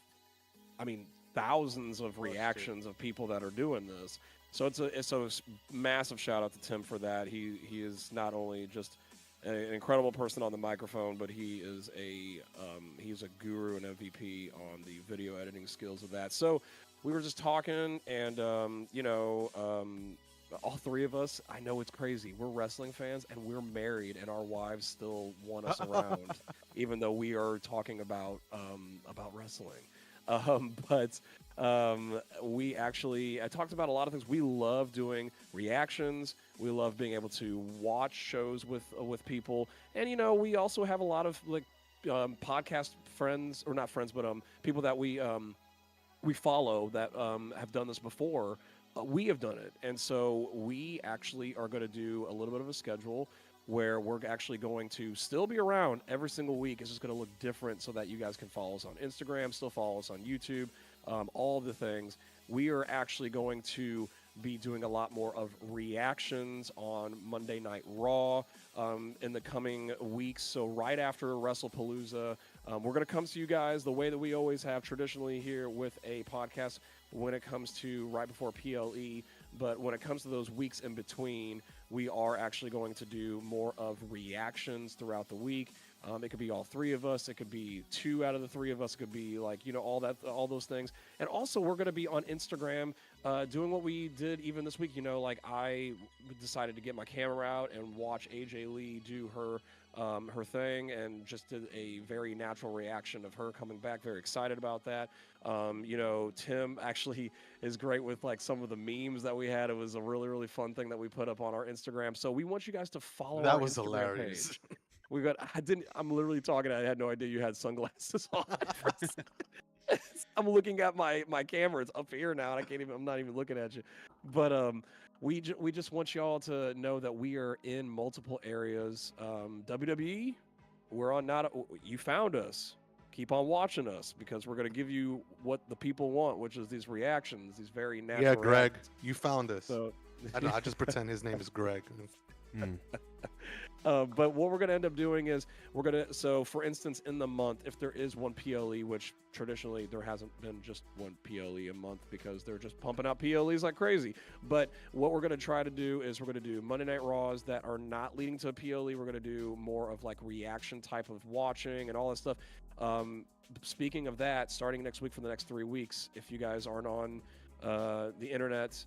thousands of reactions of people that are doing this. So it's a massive shout out to Tim for that. He is not only just an incredible person on the microphone, but he's a guru and MVP on the video editing skills of that. So we were just talking, and all three of us, I know it's crazy. We're wrestling fans, and we're married, and our wives still want us around, even though we are talking about wrestling. But I talked about a lot of things. We love doing reactions. We love being able to watch shows with people. And, we also have a lot of podcast friends, or not friends, but people that we follow that have done this before. We have done it. And so we actually are going to do a little bit of a schedule where we're actually going to still be around every single week. It's just going to look different so that you guys can follow us on Instagram, still follow us on YouTube, all of the things. We are actually going to be doing a lot more of reactions on Monday Night Raw in the coming weeks. So right after WrestlePalooza, we're going to come to you guys the way that we always have traditionally here with a podcast when it comes to right before PLE. But when it comes to those weeks in between, we are actually going to do more of reactions throughout the week. It could be all three of us. It could be two out of the three of us. It could be like, all those things. And also, we're going to be on Instagram doing what we did even this week. Like I decided to get my camera out and watch AJ Lee do her thing, and just did a very natural reaction of her coming back. Very excited about that. Tim actually is great with like some of the memes that we had. It was a really, really fun thing that we put up on our Instagram. So we want you guys to follow That our was Instagram hilarious. page. I'm literally talking. I had no idea you had sunglasses on. I'm looking at my camera. It's up here now, and I'm not even looking at you. But we just want y'all to know that we are in multiple areas. WWE, we're on you found us. Keep on watching us, because we're going to give you what the people want, which is these reactions, these very natural Yeah, Greg, reactions. you found us. So I just pretend his name is Greg. but what we're going to end up doing is so for instance, in the month, if there is one PLE, which traditionally there hasn't been just one PLE a month because they're just pumping out PLEs like crazy. But what we're going to try to do is we're going to do Monday Night Raws that are not leading to a PLE. We're going to do more of like reaction type of watching and all that stuff. Speaking of that, starting next week for the next 3 weeks, if you guys aren't on the internet,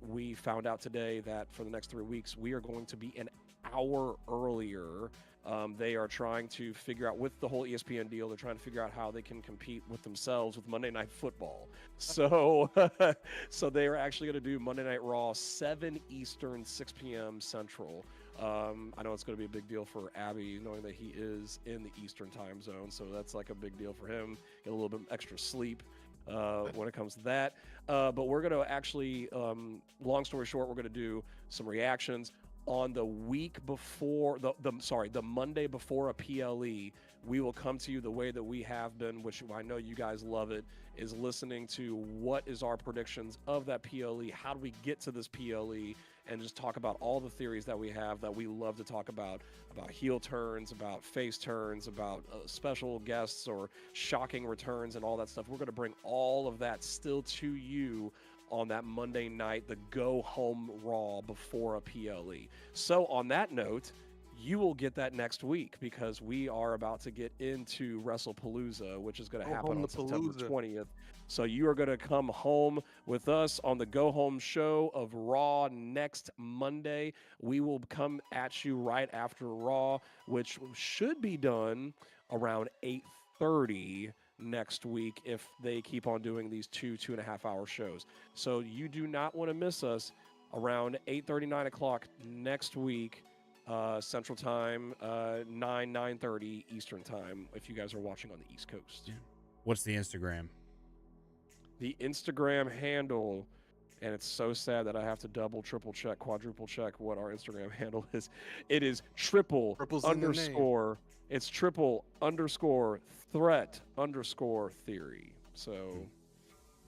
we found out today that for the next 3 weeks, we are going to be an hour earlier. They are trying to figure out, with the whole ESPN deal, they're trying to figure out how they can compete with themselves with Monday Night Football. So, so they are actually going to do Monday Night Raw 7 Eastern, 6 p.m. Central. I know it's going to be a big deal for Abby, knowing that he is in the Eastern time zone. So that's like a big deal for him. Get a little bit extra sleep when it comes to that. But we're going to actually, long story short, we're going to do some reactions on the week before the Monday before a PLE. We will come to you the way that we have been, which I know you guys love it, is listening to what is our predictions of that PLE. How do we get to this PLE? And just talk about all the theories that we have that we love to talk about heel turns, about face turns, about special guests or shocking returns and all that stuff. We're going to bring all of that still to you on that Monday night, the go home Raw before a PLE. So on that note, you will get that next week, because we are about to get into WrestlePalooza, which is going to happen on September 20th. So you are going to come home with us on the Go Home show of Raw next Monday. We will come at you right after Raw, which should be done around 8:30 next week if they keep on doing these 2.5 hour shows. So you do not want to miss us around 8:30, 9 o'clock next week. Central Time, 9:30 Eastern Time, if you guys are watching on the East Coast. What's the Instagram? The Instagram handle, and it's so sad that I have to double, triple check, quadruple check what our Instagram handle is. It is it's triple_threat_theory. So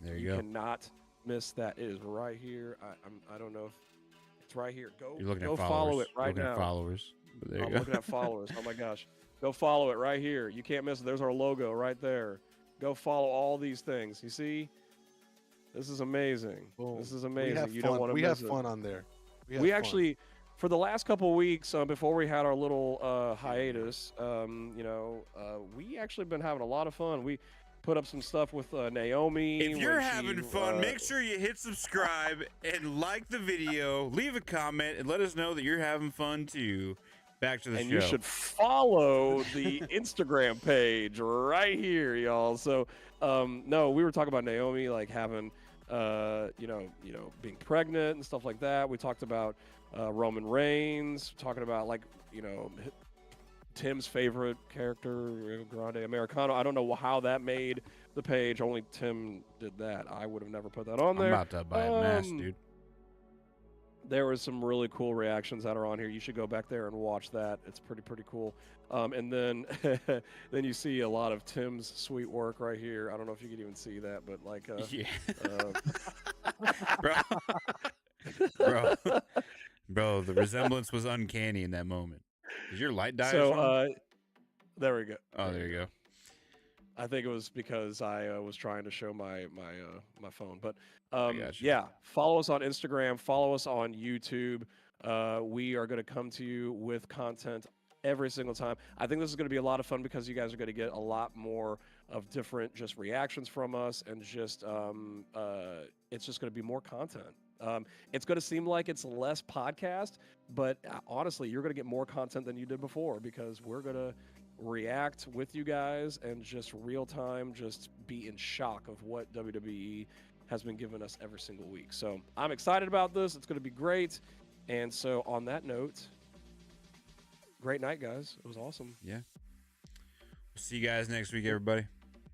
there you go. Cannot miss that. It is right here. I don't know if it's right here. You're looking go at follow it right now. At followers. There I'm looking at followers. Oh my gosh. Go follow it right here. You can't miss it. There's our logo right there. Go follow all these things. You see? This is amazing. Boom. This is amazing. You don't want to miss it. We have fun on there. We actually, for the last couple of weeks, before we had our little hiatus, we actually been having a lot of fun. We put up some stuff with Naomi. If you're having fun, make sure you hit subscribe and like the video, leave a comment, and let us know that you're having fun too. Back to the show. And you should follow the Instagram page right here, y'all. So, no, we were talking about Naomi, like having, being pregnant and stuff like that. We talked about Roman Reigns, talking about Tim's favorite character, Grande Americano. I don't know how that made the page. Only Tim did that. I would have never put that on there. I'm about to buy a mask, dude. There was some really cool reactions that are on here. You should go back there and watch that. It's pretty cool. And then then you see a lot of Tim's sweet work right here. I don't know if you can even see that, but like, Yeah, uh, bro, bro, the resemblance was uncanny in that moment. Is your light die or so something? there we go. Oh, there you go. I think it was because I was trying to show my phone. But I got you. yeah, follow us on Instagram, follow us on YouTube. We are going to come to you with content every single time. I think this is going to be a lot of fun because you guys are going to get a lot more of different just reactions from us, and just it's just going to be more content. It's going to seem like it's less podcast, but honestly, you're going to get more content than you did before because we're going to react with you guys and just real time just be in shock of what WWE has been giving us every single week. So I'm excited about this. It's going to be great. And so on that note, great night, guys. It was awesome. Yeah. See you guys next week, everybody.